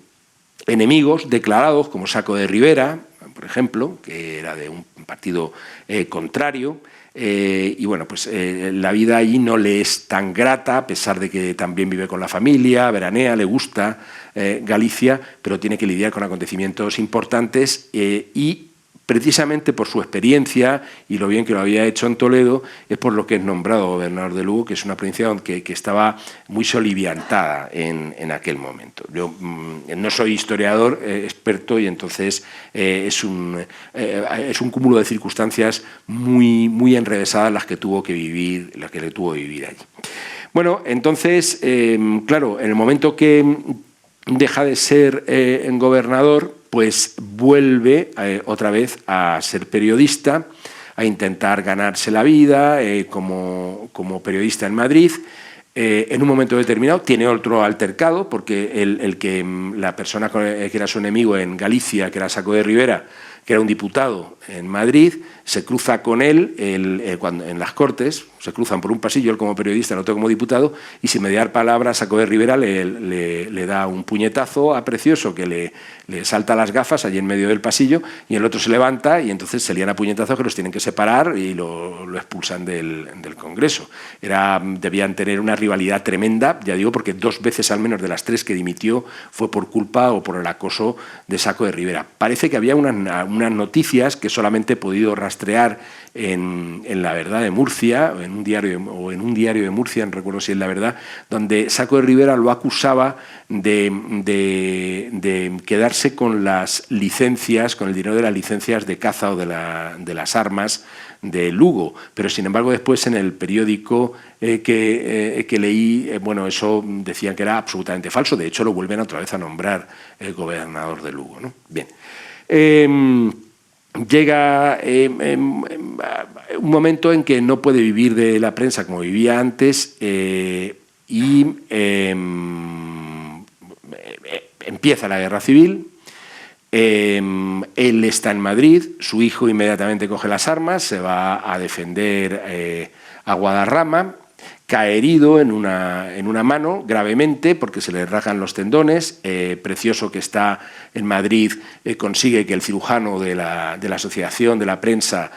enemigos declarados, como Saco de Rivera, por ejemplo, que era de un partido contrario. La vida allí no le es tan grata, a pesar de que también vive con la familia, veranea, le gusta Galicia, pero tiene que lidiar con acontecimientos importantes y, precisamente por su experiencia y lo bien que lo había hecho en Toledo, es por lo que es nombrado gobernador de Lugo, que es una provincia que estaba muy soliviantada en aquel momento. Yo no soy historiador experto y entonces es un cúmulo de circunstancias muy enrevesadas las que tuvo que vivir allí. Bueno, entonces, claro, en el momento que deja de ser gobernador, pues vuelve otra vez a ser periodista, a intentar ganarse la vida como periodista en Madrid. En un momento determinado tiene otro altercado, porque la persona que era su enemigo en Galicia, que era Saco de Rivera, que era un diputado en Madrid, se cruza con él en las Cortes, se cruzan por un pasillo, él como periodista, el otro como diputado, y sin mediar palabras, Saco de Rivera le da un puñetazo a Precioso, que le salta las gafas allí en medio del pasillo, y el otro se levanta y entonces se lían a puñetazos que los tienen que separar y lo expulsan del Congreso. Debían tener una rivalidad tremenda, ya digo, porque 2 veces al menos de las 3 que dimitió fue por culpa o por el acoso de Saco de Rivera. Parece que había unas noticias que solamente he podido rastrear en La Verdad de Murcia, en un diario de Murcia, no recuerdo si es La Verdad, donde Saco de Rivera lo acusaba de quedarse con las licencias, con el dinero de las licencias de caza o de las armas de Lugo, pero sin embargo después en el periódico que leí, eso decían que era absolutamente falso. De hecho lo vuelven otra vez a nombrar gobernador de Lugo, ¿no? Bien. Llega un momento en que no puede vivir de la prensa como vivía antes y empieza la guerra civil. Él está en Madrid, su hijo inmediatamente coge las armas, se va a defender a Guadarrama, cae herido en una mano gravemente porque se le rajan los tendones. Precioso, que está en Madrid, consigue que el cirujano de la asociación, de la prensa,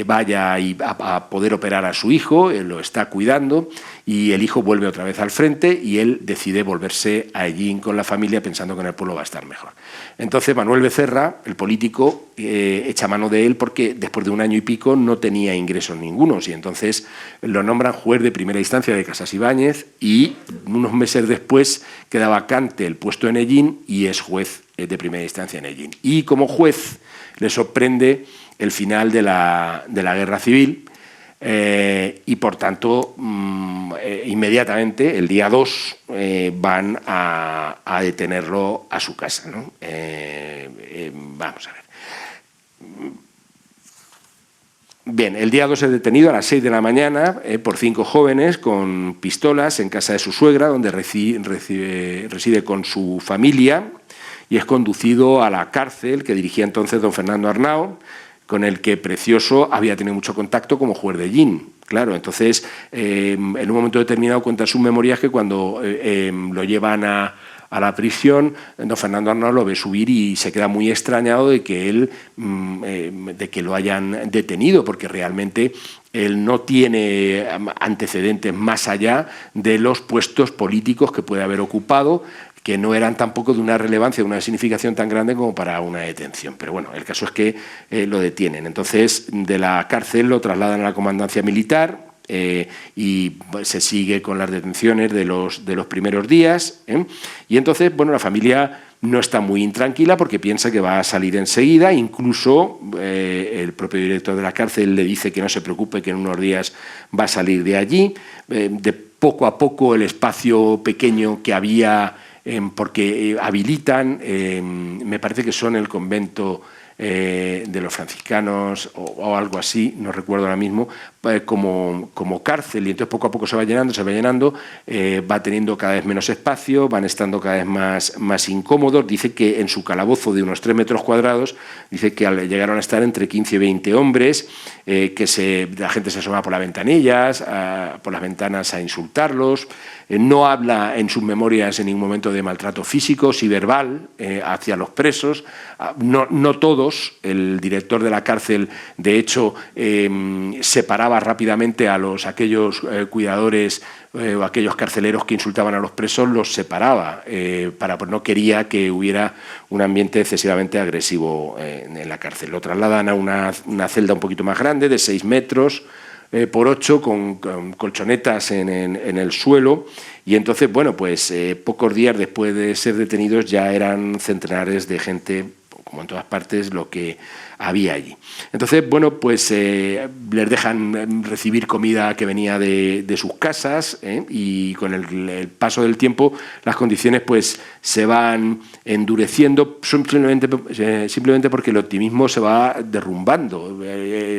vaya a poder operar a su hijo, lo está cuidando, y el hijo vuelve otra vez al frente y él decide volverse a Hellín con la familia pensando que en el pueblo va a estar mejor. Entonces Manuel Becerra, el político, echa mano de él porque después de 1 año y pico no tenía ingresos ningunos, y entonces lo nombran juez de primera instancia de Casas Ibáñez, y unos meses después queda vacante el puesto en Hellín y es juez de primera instancia en Hellín. Y como juez le sorprende el final de la Guerra Civil, y por tanto inmediatamente, el día 2, van a detenerlo a su casa, ¿no? Vamos a ver. Bien, el día 2 es detenido a las 6 de la mañana por 5 jóvenes con pistolas en casa de su suegra, donde reside con su familia, y es conducido a la cárcel que dirigía entonces don Fernando Arnao, con el que Precioso había tenido mucho contacto como juez de Hellín. Claro, entonces, en un momento determinado cuenta en sus memorias que cuando lo llevan a la prisión, don Fernando Arnao lo ve subir y se queda muy extrañado de que lo hayan detenido, porque realmente él no tiene antecedentes más allá de los puestos políticos que puede haber ocupado, que no eran tampoco de una relevancia, de una significación tan grande como para una detención. Pero bueno, el caso es que lo detienen. Entonces, de la cárcel lo trasladan a la comandancia militar, y se sigue con las detenciones de los primeros días. Y entonces, bueno, la familia no está muy intranquila porque piensa que va a salir enseguida. Incluso el propio director de la cárcel le dice que no se preocupe, que en unos días va a salir de allí. De poco a poco el espacio pequeño que había, porque habilitan, me parece que son el convento de los franciscanos o algo así, no recuerdo ahora mismo, como cárcel, y entonces poco a poco se va llenando, va teniendo cada vez menos espacio, van estando cada vez más incómodos. Dice que en su calabozo de unos 3 metros cuadrados, dice que llegaron a estar entre 15 y 20 hombres, la gente se asoma por las ventanillas, por las ventanas a insultarlos. No habla en sus memorias en ningún momento de maltrato físico, sí verbal, hacia los presos. No todos. El director de la cárcel, de hecho, separaba rápidamente a aquellos cuidadores o aquellos carceleros que insultaban a los presos, los separaba, pues no quería que hubiera un ambiente excesivamente agresivo en la cárcel. Lo trasladan a una celda un poquito más grande, de 6 metros por 8, con colchonetas en el suelo, y entonces, bueno, pues pocos días después de ser detenidos ya eran centenares de gente, como en todas partes, lo que había allí. Entonces, bueno, pues les dejan recibir comida que venía de sus casas, y con el paso del tiempo las condiciones pues se van endureciendo, simplemente porque el optimismo se va derrumbando.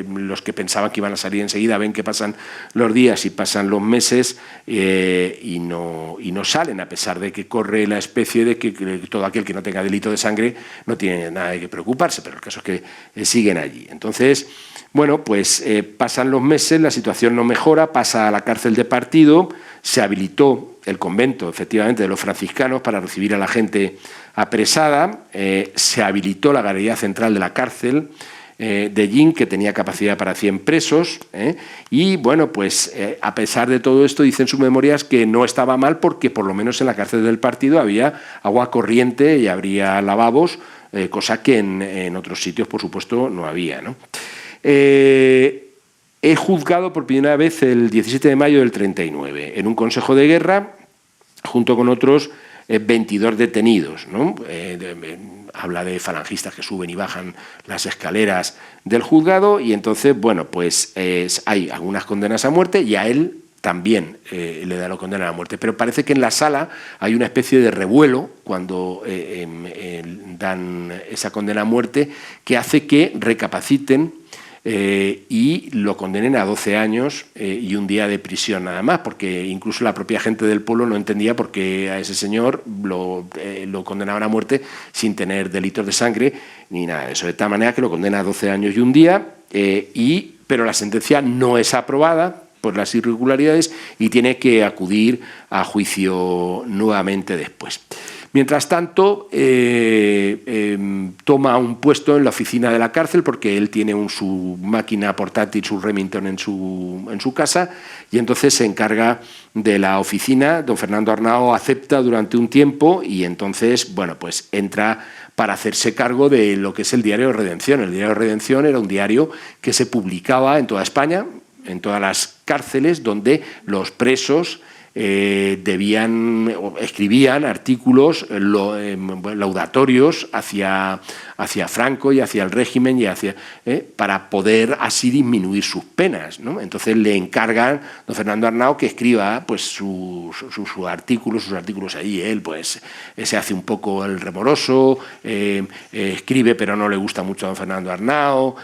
Los que pensaban que iban a salir enseguida ven que pasan los días y pasan los meses, y no salen, a pesar de que corre la especie de que todo aquel que no tenga delito de sangre no tiene nada de qué preocuparse, pero el caso es que siguen allí. Entonces, bueno, pues pasan los meses, la situación no mejora, pasa a la cárcel de partido, se habilitó el convento, efectivamente, de los franciscanos para recibir a la gente apresada, se habilitó la galería central de la cárcel de Hellín, que tenía capacidad para 100 presos, y bueno, pues a pesar de todo esto, dicen sus memorias que no estaba mal, porque por lo menos en la cárcel del partido había agua corriente y habría lavabos, cosa que en otros sitios, por supuesto, no había, ¿no? Es juzgado por primera vez el 17 de mayo del 39 en un consejo de guerra, junto con otros 22 detenidos, ¿no? Habla de falangistas que suben y bajan las escaleras del juzgado, y entonces, bueno, pues hay algunas condenas a muerte, y a él también le da la condena a muerte. Pero parece que en la sala hay una especie de revuelo cuando dan esa condena a muerte, que hace que recapaciten y lo condenen a 12 años y un día de prisión nada más, porque incluso la propia gente del pueblo no entendía por qué a ese señor lo condenaban a muerte sin tener delitos de sangre ni nada de eso. De tal manera que lo condena a 12 años y un día, pero la sentencia no es aprobada por las irregularidades y tiene que acudir a juicio nuevamente después. Mientras tanto, toma un puesto en la oficina de la cárcel porque él tiene su máquina portátil, su Remington en su casa, y entonces se encarga de la oficina. Don Fernando Arnao acepta durante un tiempo y entonces, bueno, pues entra para hacerse cargo de lo que es el Diario de Redención. El Diario de Redención era un diario que se publicaba en toda España, en todas las cárceles, donde los presos escribían artículos laudatorios hacia Franco y hacia el régimen y para poder así disminuir sus penas, ¿no? Entonces le encargan a don Fernando Arnao que escriba pues sus artículos ahí. Él pues se hace un poco el remoroso, escribe pero no le gusta mucho a don Fernando Arnao,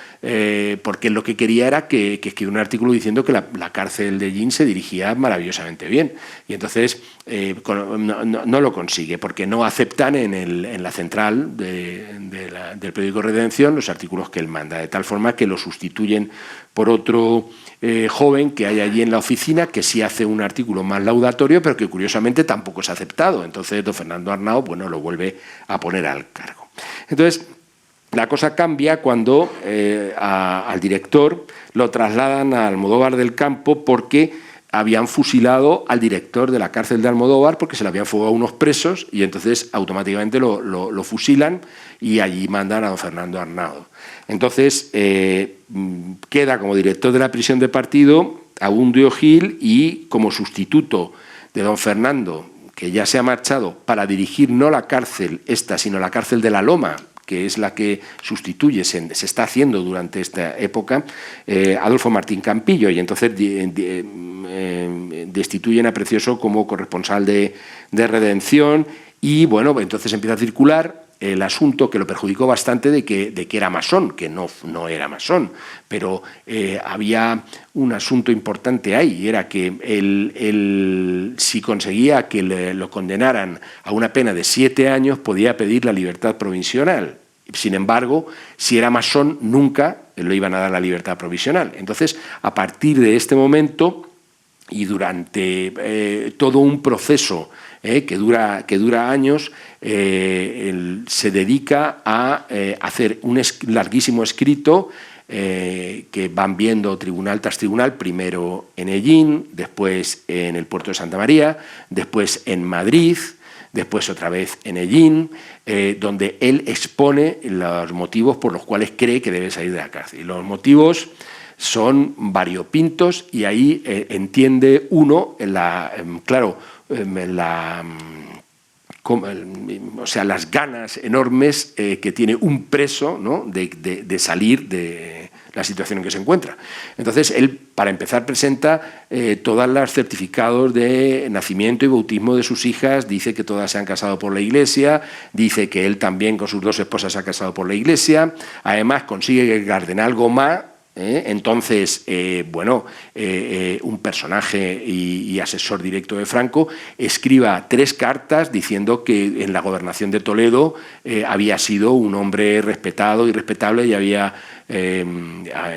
porque lo que quería era que escribiera un artículo diciendo que la cárcel de Llín se dirigía maravillosamente bien. Y entonces no lo consigue porque no aceptan en la central del periódico Redención los artículos que él manda, de tal forma que lo sustituyen por otro joven que hay allí en la oficina que sí hace un artículo más laudatorio, pero que curiosamente tampoco es aceptado. Entonces don Fernando Arnao lo vuelve a poner al cargo. Entonces la cosa cambia cuando al director lo trasladan a Almodóvar del Campo porque habían fusilado al director de la cárcel de Almodóvar porque se le habían fugado unos presos y entonces automáticamente lo fusilan y allí mandan a don Fernando Arnao. Entonces queda como director de la prisión de partido Abundio Gil y como sustituto de don Fernando, que ya se ha marchado para dirigir no la cárcel esta, sino la cárcel de La Loma, que es la que sustituye, se está haciendo durante esta época, Adolfo Martín Campillo, y entonces destituyen a Precioso como corresponsal de Redención y bueno, entonces empieza a circular el asunto que lo perjudicó bastante de que era masón, que no era masón, pero había un asunto importante ahí, y era que si conseguía que lo condenaran a una pena de 7 años, podía pedir la libertad provisional. Sin embargo, si era masón, nunca le iban a dar la libertad provisional. Entonces, a partir de este momento y durante todo un proceso que dura años, se dedica a hacer un larguísimo escrito que van viendo tribunal tras tribunal, primero en Hellín, después en el puerto de Santa María, después en Madrid, después otra vez en Hellín, donde él expone los motivos por los cuales cree que debe salir de la cárcel. Y los motivos son variopintos y ahí entiende uno, las ganas enormes que tiene un preso, ¿no?, de salir de la situación en que se encuentra. Entonces, él, para empezar, presenta todos los certificados de nacimiento y bautismo de sus hijas, dice que todas se han casado por la Iglesia, dice que él también con sus 2 esposas se ha casado por la Iglesia, además consigue que el cardenal Gomá, entonces, un personaje y asesor directo de Franco, escriba 3 cartas diciendo que en la gobernación de Toledo había sido un hombre respetado y respetable y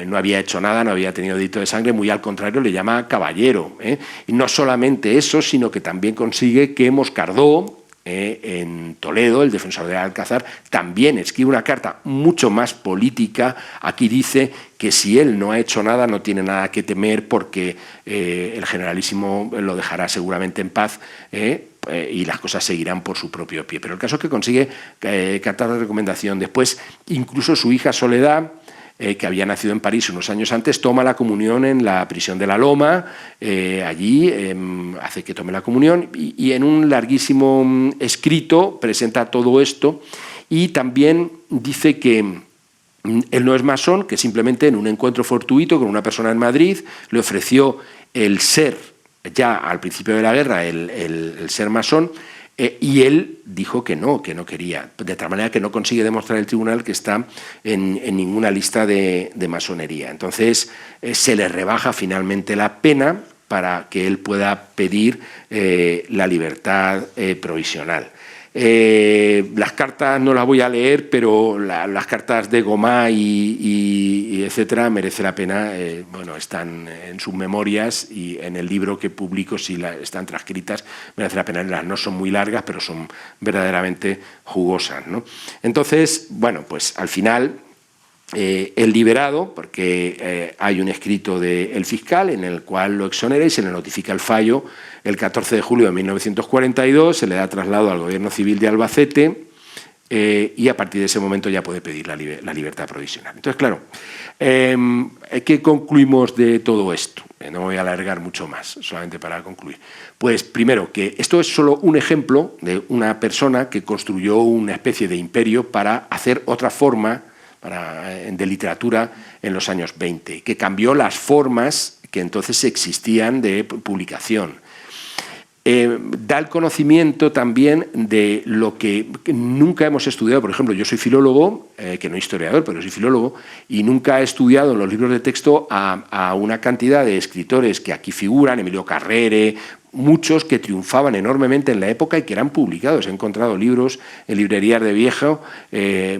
no había hecho nada, no había tenido delito de sangre, muy al contrario, le llama caballero. Y no solamente eso, sino que también consigue que Moscardó, en Toledo, el defensor de Alcázar, también escribe una carta mucho más política. Aquí dice que si él no ha hecho nada, no tiene nada que temer porque el generalísimo lo dejará seguramente en paz y las cosas seguirán por su propio pie. Pero el caso es que consigue cartas de recomendación. Después, incluso su hija Soledad, que había nacido en París unos años antes, toma la comunión en la prisión de La Loma, allí hace que tome la comunión y en un larguísimo escrito presenta todo esto y también dice que él no es masón, que simplemente en un encuentro fortuito con una persona en Madrid le ofreció el ser, ya al principio de la guerra, el ser masón, y él dijo que no quería, de tal manera que no consigue demostrar el tribunal que está en ninguna lista de masonería. Entonces se le rebaja finalmente la pena para que él pueda pedir la libertad provisional. Las cartas no las voy a leer, pero las cartas de Gomá y etcétera merece la pena. Bueno, están en sus memorias y en el libro que publico, si están transcritas, merece la pena leerlas. No son muy largas, pero son verdaderamente jugosas, ¿no? Entonces, bueno, pues al final el liberado, porque hay un escrito del fiscal en el cual lo exonera y se le notifica el fallo el 14 de julio de 1942, se le da traslado al Gobierno Civil de Albacete y a partir de ese momento ya puede pedir la libertad provisional. Entonces, claro, ¿qué concluimos de todo esto? No me voy a alargar mucho más, solamente para concluir. Pues primero, que esto es solo un ejemplo de una persona que construyó una especie de imperio para hacer otra forma de literatura en los años 20, que cambió las formas que entonces existían de publicación. Da el conocimiento también de lo que nunca hemos estudiado. Por ejemplo, yo soy filólogo, que no historiador, pero soy filólogo, y nunca he estudiado en los libros de texto a una cantidad de escritores que aquí figuran, Emilio Carrere, muchos que triunfaban enormemente en la época y que eran publicados. He encontrado libros en librerías de viejo,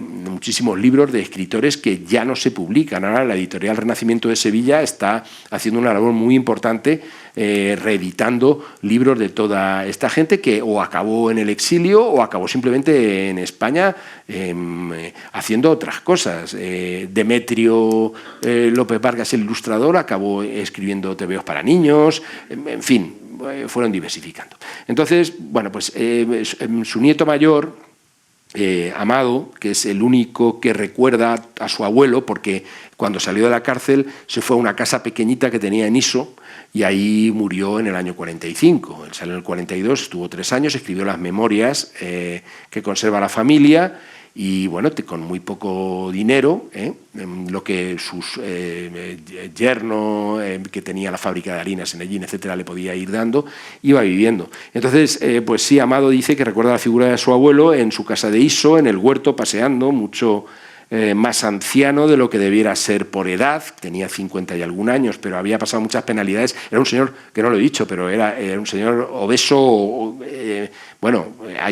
muchísimos libros de escritores que ya no se publican. Ahora la editorial Renacimiento de Sevilla está haciendo una labor muy importante reeditando libros de toda esta gente que o acabó en el exilio o acabó simplemente en España haciendo otras cosas. Demetrio López Vargas, el ilustrador, acabó escribiendo tebeos para niños, en fin, fueron diversificando. Entonces, bueno, pues su nieto mayor, Amado, que es el único que recuerda a su abuelo, porque cuando salió de la cárcel se fue a una casa pequeñita que tenía en Iso y ahí murió en el año 45. Él salió en el 42, estuvo 3 años, escribió las memorias que conserva la familia. Y bueno, con muy poco dinero, lo que sus yerno, que tenía la fábrica de harinas en Ellín, etcétera, le podía ir dando, iba viviendo. Entonces, pues sí, Amado dice que recuerda la figura de su abuelo en su casa de Iso, en el huerto, paseando, mucho más anciano de lo que debiera ser por edad, tenía 50 y algún años, pero había pasado muchas penalidades. Era un señor, que no lo he dicho, pero era un señor obeso. Bueno,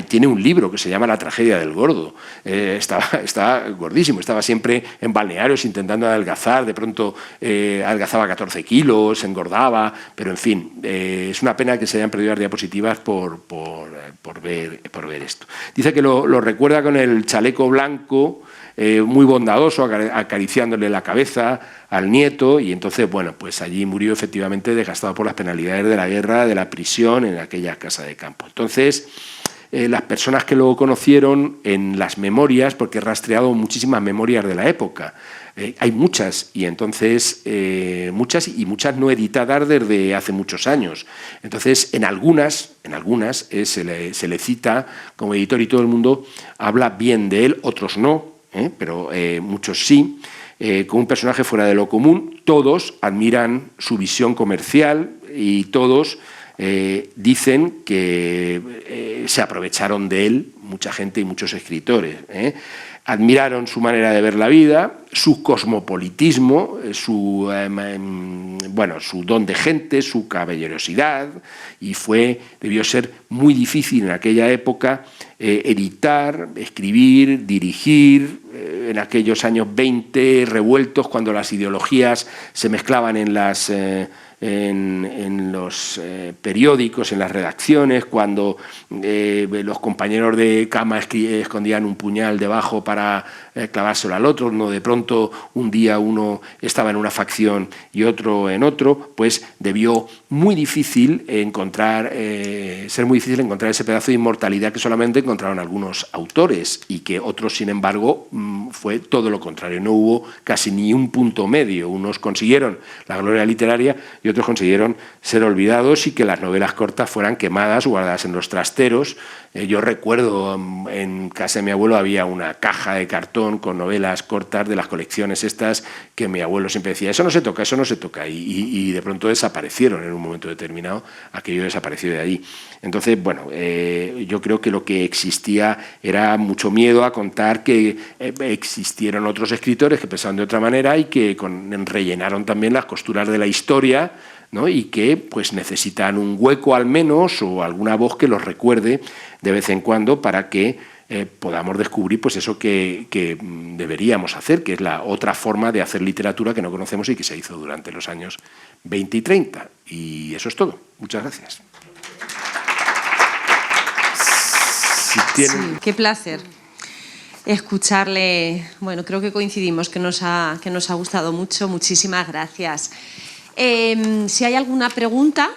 tiene un libro que se llama La tragedia del gordo. Estaba gordísimo, estaba siempre en balnearios intentando adelgazar, de pronto adelgazaba 14 kilos, engordaba, pero en fin, es una pena que se hayan perdido las diapositivas por ver esto. Dice que lo recuerda con el chaleco blanco, muy bondadoso, acariciándole la cabeza al nieto, y entonces, bueno, pues allí murió efectivamente desgastado por las penalidades de la guerra, de la prisión, en aquella casa de campo. Entonces, las personas que lo conocieron en las memorias, porque he rastreado muchísimas memorias de la época, hay muchas, y entonces muchas no editadas desde hace muchos años. Entonces, en algunas se le cita como editor y todo el mundo habla bien de él, otros no, pero muchos sí, con un personaje fuera de lo común. Todos admiran su visión comercial y todos dicen que se aprovecharon de él mucha gente y muchos escritores. Admiraron su manera de ver la vida, su cosmopolitismo, su don de gente, su caballerosidad, y debió ser muy difícil en aquella época editar, escribir, dirigir, en aquellos años 20 revueltos, cuando las ideologías se mezclaban en los periódicos, en las redacciones, cuando los compañeros de cama escondían un puñal debajo para clavárselo al otro, de pronto un día uno estaba en una facción y otro en otro, pues debió ser muy difícil encontrar ese pedazo de inmortalidad que solamente encontraron algunos autores, y que otros, sin embargo, fue todo lo contrario. No hubo casi ni un punto medio. Unos consiguieron la gloria literaria y otros consiguieron ser olvidados y que las novelas cortas fueran quemadas, guardadas en los trasteros. Yo recuerdo, en casa de mi abuelo había una caja de cartón con novelas cortas de las colecciones estas, que mi abuelo siempre decía, eso no se toca, y de pronto desaparecieron en un momento determinado, aquello desapareció de ahí. Entonces, bueno, yo creo que lo que existía era mucho miedo a contar que existieron otros escritores que pensaban de otra manera y que rellenaron también las costuras de la historia ¿no? Y que pues necesitan un hueco al menos o alguna voz que los recuerde de vez en cuando para que podamos descubrir pues eso que deberíamos hacer, que es la otra forma de hacer literatura que no conocemos y que se hizo durante los años 20 y 30. Y eso es todo. Muchas gracias. Sí, qué placer escucharle. Bueno, creo que coincidimos, que nos ha gustado mucho. Muchísimas gracias. Si hay alguna pregunta,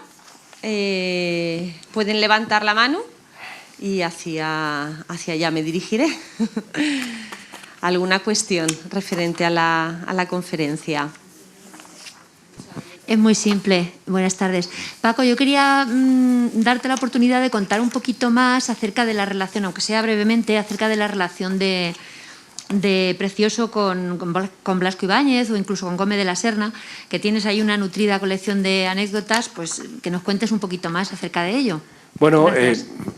pueden levantar la mano y hacia allá me dirigiré. ¿Alguna cuestión referente a la conferencia? Es muy simple. Buenas tardes. Paco, yo quería darte la oportunidad de contar un poquito más acerca de la relación, aunque sea brevemente, acerca de la relación de Precioso con Blasco Ibáñez o incluso con Gómez de la Serna, que tienes ahí una nutrida colección de anécdotas, pues que nos cuentes un poquito más acerca de ello. Bueno,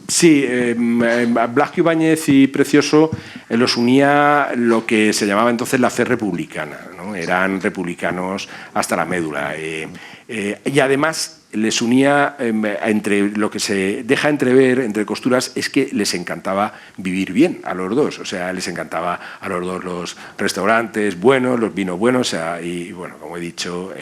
sí, Blasco Ibáñez y Precioso los unía lo que se llamaba entonces la fe republicana, ¿no? Eran republicanos hasta la médula. Y además les unía, entre lo que se deja entrever, entre costuras, es que les encantaba vivir bien a los dos. O sea, les encantaba a los dos los restaurantes buenos, los vinos buenos. O sea, y bueno, como he dicho,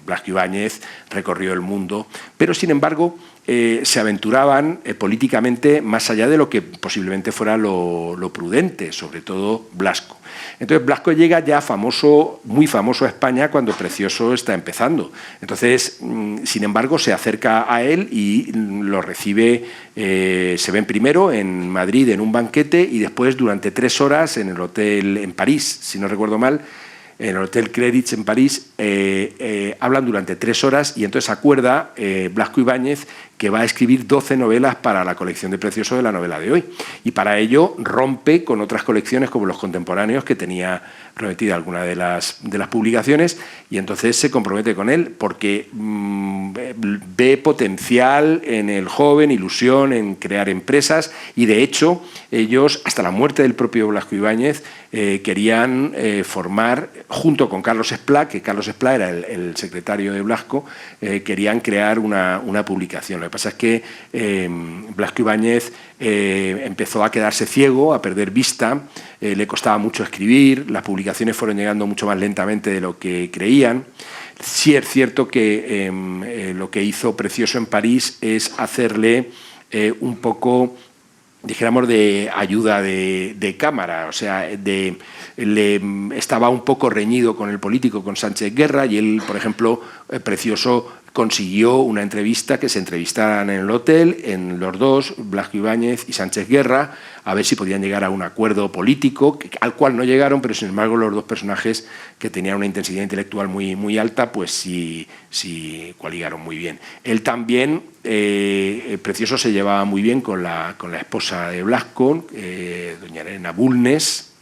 Blasco Ibáñez recorrió el mundo, pero sin embargo se aventuraban políticamente más allá de lo que posiblemente fuera lo prudente, sobre todo Blasco. Entonces Blasco llega ya famoso, muy famoso a España cuando Precioso está empezando. Entonces, sin embargo, se acerca a él y lo recibe, se ven primero en Madrid en un banquete y después durante 3 horas en el hotel en París, si no recuerdo mal, en el Hotel Credits en París, hablan durante 3 horas y entonces acuerda Blasco Ibáñez que va a escribir 12 novelas para la colección de Precioso de la novela de hoy. Y para ello rompe con otras colecciones como Los Contemporáneos, que tenía prometida alguna de las publicaciones, y entonces se compromete con él porque ve potencial en el joven, ilusión en crear empresas, y de hecho ellos, hasta la muerte del propio Blasco Ibáñez, querían formar, junto con Carlos Esplá, que Carlos Esplá era el secretario de Blasco, querían crear una publicación. Lo que pasa es que Blasco Ibáñez empezó a quedarse ciego, a perder vista, le costaba mucho escribir, las publicaciones fueron llegando mucho más lentamente de lo que creían. Sí es cierto que lo que hizo Precioso en París es hacerle un poco, dijéramos, de ayuda de cámara, o sea, estaba un poco reñido con el político, con Sánchez Guerra, y él, por ejemplo, Precioso consiguió una entrevista, que se entrevistaran en el hotel, en los dos, Blasco Ibáñez y Sánchez Guerra, a ver si podían llegar a un acuerdo político, al cual no llegaron, pero sin embargo los dos personajes que tenían una intensidad intelectual muy, muy alta, pues sí coaligaron muy bien. Él también, Precioso, se llevaba muy bien con la esposa de Blasco, doña Elena Bulnes,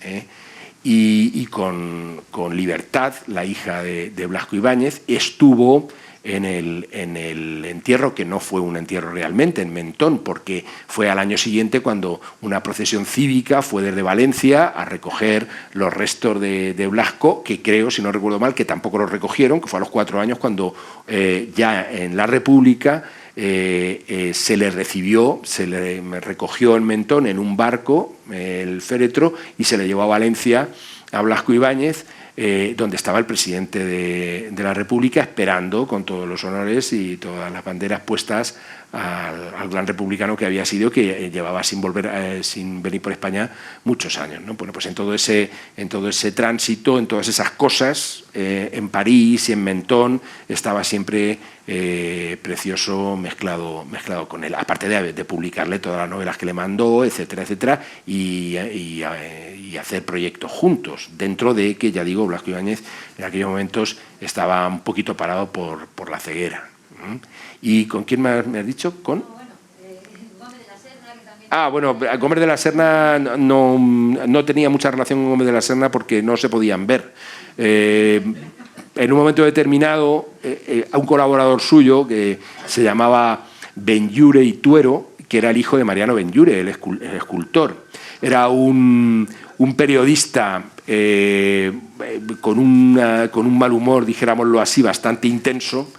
y con Libertad, la hija de Blasco Ibáñez, estuvo en el entierro, que no fue un entierro realmente, en Mentón, porque fue al año siguiente cuando una procesión cívica fue desde Valencia a recoger los restos de Blasco, que creo, si no recuerdo mal, que tampoco los recogieron, que fue a los 4 años cuando ya en la República se le recibió, se le recogió en Mentón en un barco, el féretro, y se le llevó a Valencia a Blasco Ibáñez, donde estaba el presidente de la República esperando con todos los honores y todas las banderas puestas al gran republicano que había sido, que llevaba sin venir por España muchos años, ¿no? Bueno, pues en todo ese tránsito, en todas esas cosas, en París y en Mentón, estaba siempre Precioso mezclado con él, aparte de publicarle todas las novelas que le mandó, etcétera, etcétera, y hacer proyectos juntos, dentro de que, ya digo, Blasco Ibáñez en aquellos momentos estaba un poquito parado por la ceguera. ¿Y con quién me has dicho? ¿Con? Gómez de la Serna, que también... Bueno, Gómez de la Serna no tenía mucha relación con Gómez de la Serna porque no se podían ver. En un momento determinado, a un colaborador suyo que se llamaba Benlliure y Tuero, que era el hijo de Mariano Benlliure, el escultor, era un periodista con un mal humor, dijéramoslo así, bastante intenso,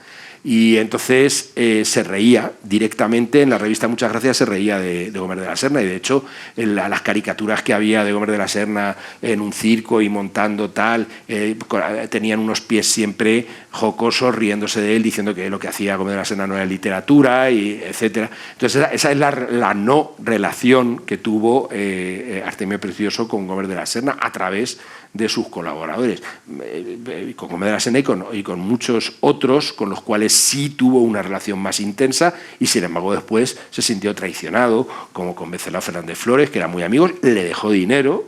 Y entonces se reía directamente, en la revista Muchas Gracias se reía de Gómez de la Serna, y de hecho las caricaturas que había de Gómez de la Serna en un circo y montando tal, tenían unos pies siempre jocosos, riéndose de él, diciendo que lo que hacía Gómez de la Serna no era literatura, y etcétera. Entonces esa es la no relación que tuvo Artemio Precioso con Gómez de la Serna a través de sus colaboradores, con Gómez de la Serna y con muchos otros con los cuales sí tuvo una relación más intensa, y sin embargo después se sintió traicionado, como con Venceslao Fernández Flores, que eran muy amigos, le dejó dinero,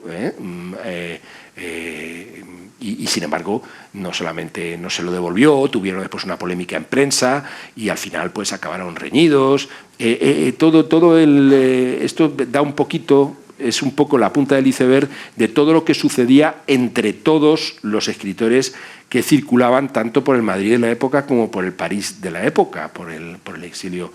y sin embargo no solamente no se lo devolvió, tuvieron después una polémica en prensa y al final pues acabaron reñidos. Esto da un poquito, es un poco la punta del iceberg de todo lo que sucedía entre todos los escritores que circulaban tanto por el Madrid de la época como por el París de la época, por el exilio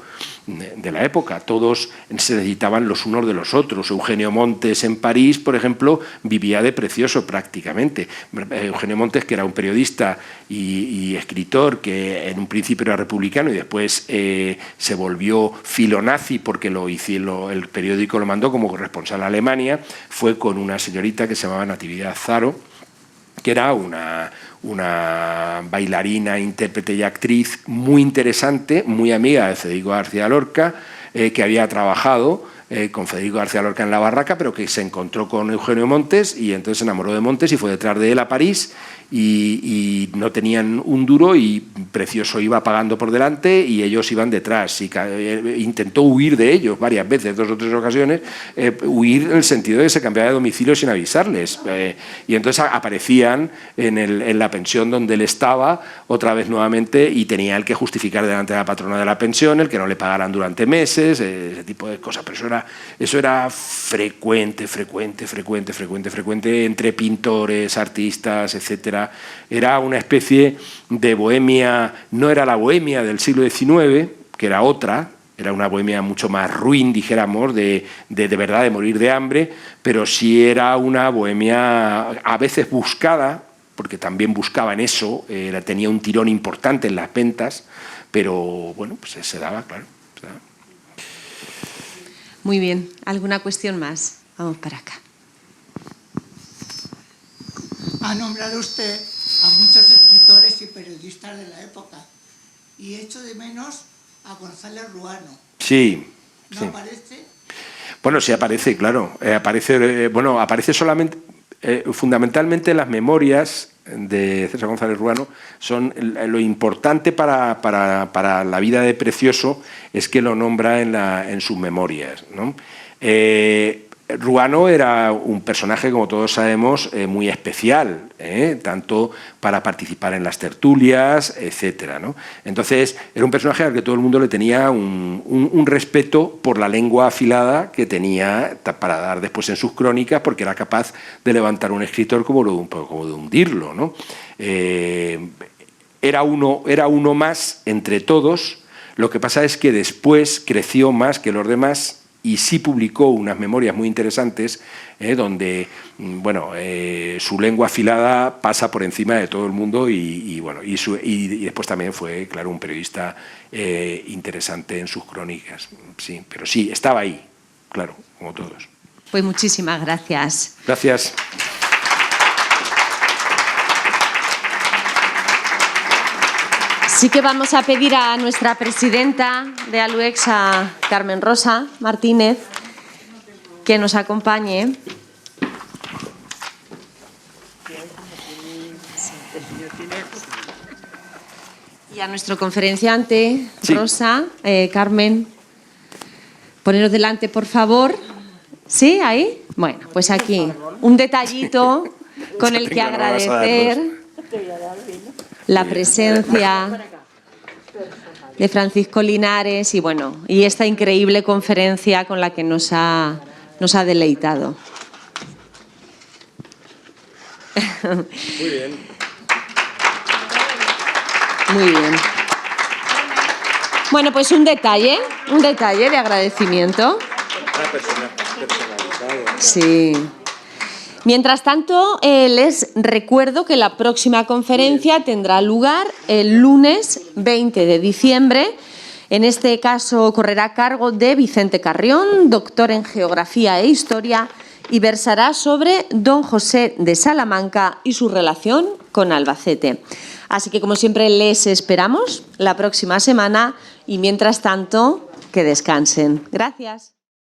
de la época. Todos se necesitaban los unos de los otros. Eugenio Montes en París, por ejemplo, vivía de Precioso prácticamente. Eugenio Montes, que era un periodista y escritor que en un principio era republicano y después se volvió filonazi porque el periódico lo mandó como corresponsal a Alemania, fue con una señorita que se llamaba Natividad Zaro, que era una bailarina, intérprete y actriz muy interesante, muy amiga de Federico García Lorca, que había trabajado con Federico García Lorca en La Barraca, pero que se encontró con Eugenio Montes y entonces se enamoró de Montes y fue detrás de él a París, y no tenían un duro y Precioso iba pagando por delante y ellos iban detrás, y intentó huir de ellos varias veces, 2 o 3 ocasiones, huir en el sentido de que se cambiaba de domicilio sin avisarles, y entonces aparecían en la pensión donde él estaba otra vez nuevamente, y tenía él que justificar delante de la patrona de la pensión el que no le pagaran durante meses, ese tipo de cosas. Pero eso era frecuente entre pintores, artistas, etcétera. Era una especie de bohemia, no era la bohemia del siglo XIX, que era otra, era una bohemia mucho más ruin, dijéramos, de verdad, de morir de hambre, pero sí era una bohemia a veces buscada, porque también buscaban eso, tenía un tirón importante en las ventas, pero bueno, pues se daba, claro. Se daba. Muy bien. ¿Alguna cuestión más? Vamos para acá. Ha nombrado usted a muchos escritores y periodistas de la época y echo de menos a González Ruano. Sí. ¿No sí. aparece? Bueno, sí aparece, claro. Aparece solamente, fundamentalmente las memorias de César González Ruano. Son lo importante para la vida de Precioso es que lo nombra en sus memorias, ¿no? Ruano era un personaje, como todos sabemos, muy especial, tanto para participar en las tertulias, etcétera, ¿no? Entonces, era un personaje al que todo el mundo le tenía un respeto por la lengua afilada que tenía para dar después en sus crónicas, porque era capaz de levantar un escritor como de hundirlo, ¿no? Era uno más entre todos. Lo que pasa es que después creció más que los demás y sí publicó unas memorias muy interesantes donde su lengua afilada pasa por encima de todo el mundo y después también fue, claro, un periodista interesante en sus crónicas. Sí, pero sí, estaba ahí, claro, como todos. Pues muchísimas gracias. Gracias. Sí que vamos a pedir a nuestra presidenta de ALUEX, a Carmen Rosa Martínez, que nos acompañe. Y a nuestro conferenciante, sí. Rosa, Carmen, poneros delante, por favor. ¿Sí? ¿Ahí? Bueno, pues aquí un detallito con el que agradecer la presencia de Francisco Linares y esta increíble conferencia con la que nos ha deleitado. Muy bien. Muy bien. Bueno, pues un detalle de agradecimiento. Sí. Mientras tanto, les recuerdo que la próxima conferencia tendrá lugar el lunes 20 de diciembre. En este caso correrá a cargo de Vicente Carrión, doctor en Geografía e Historia, y versará sobre Don José de Salamanca y su relación con Albacete. Así que, como siempre, les esperamos la próxima semana y, mientras tanto, que descansen. Gracias.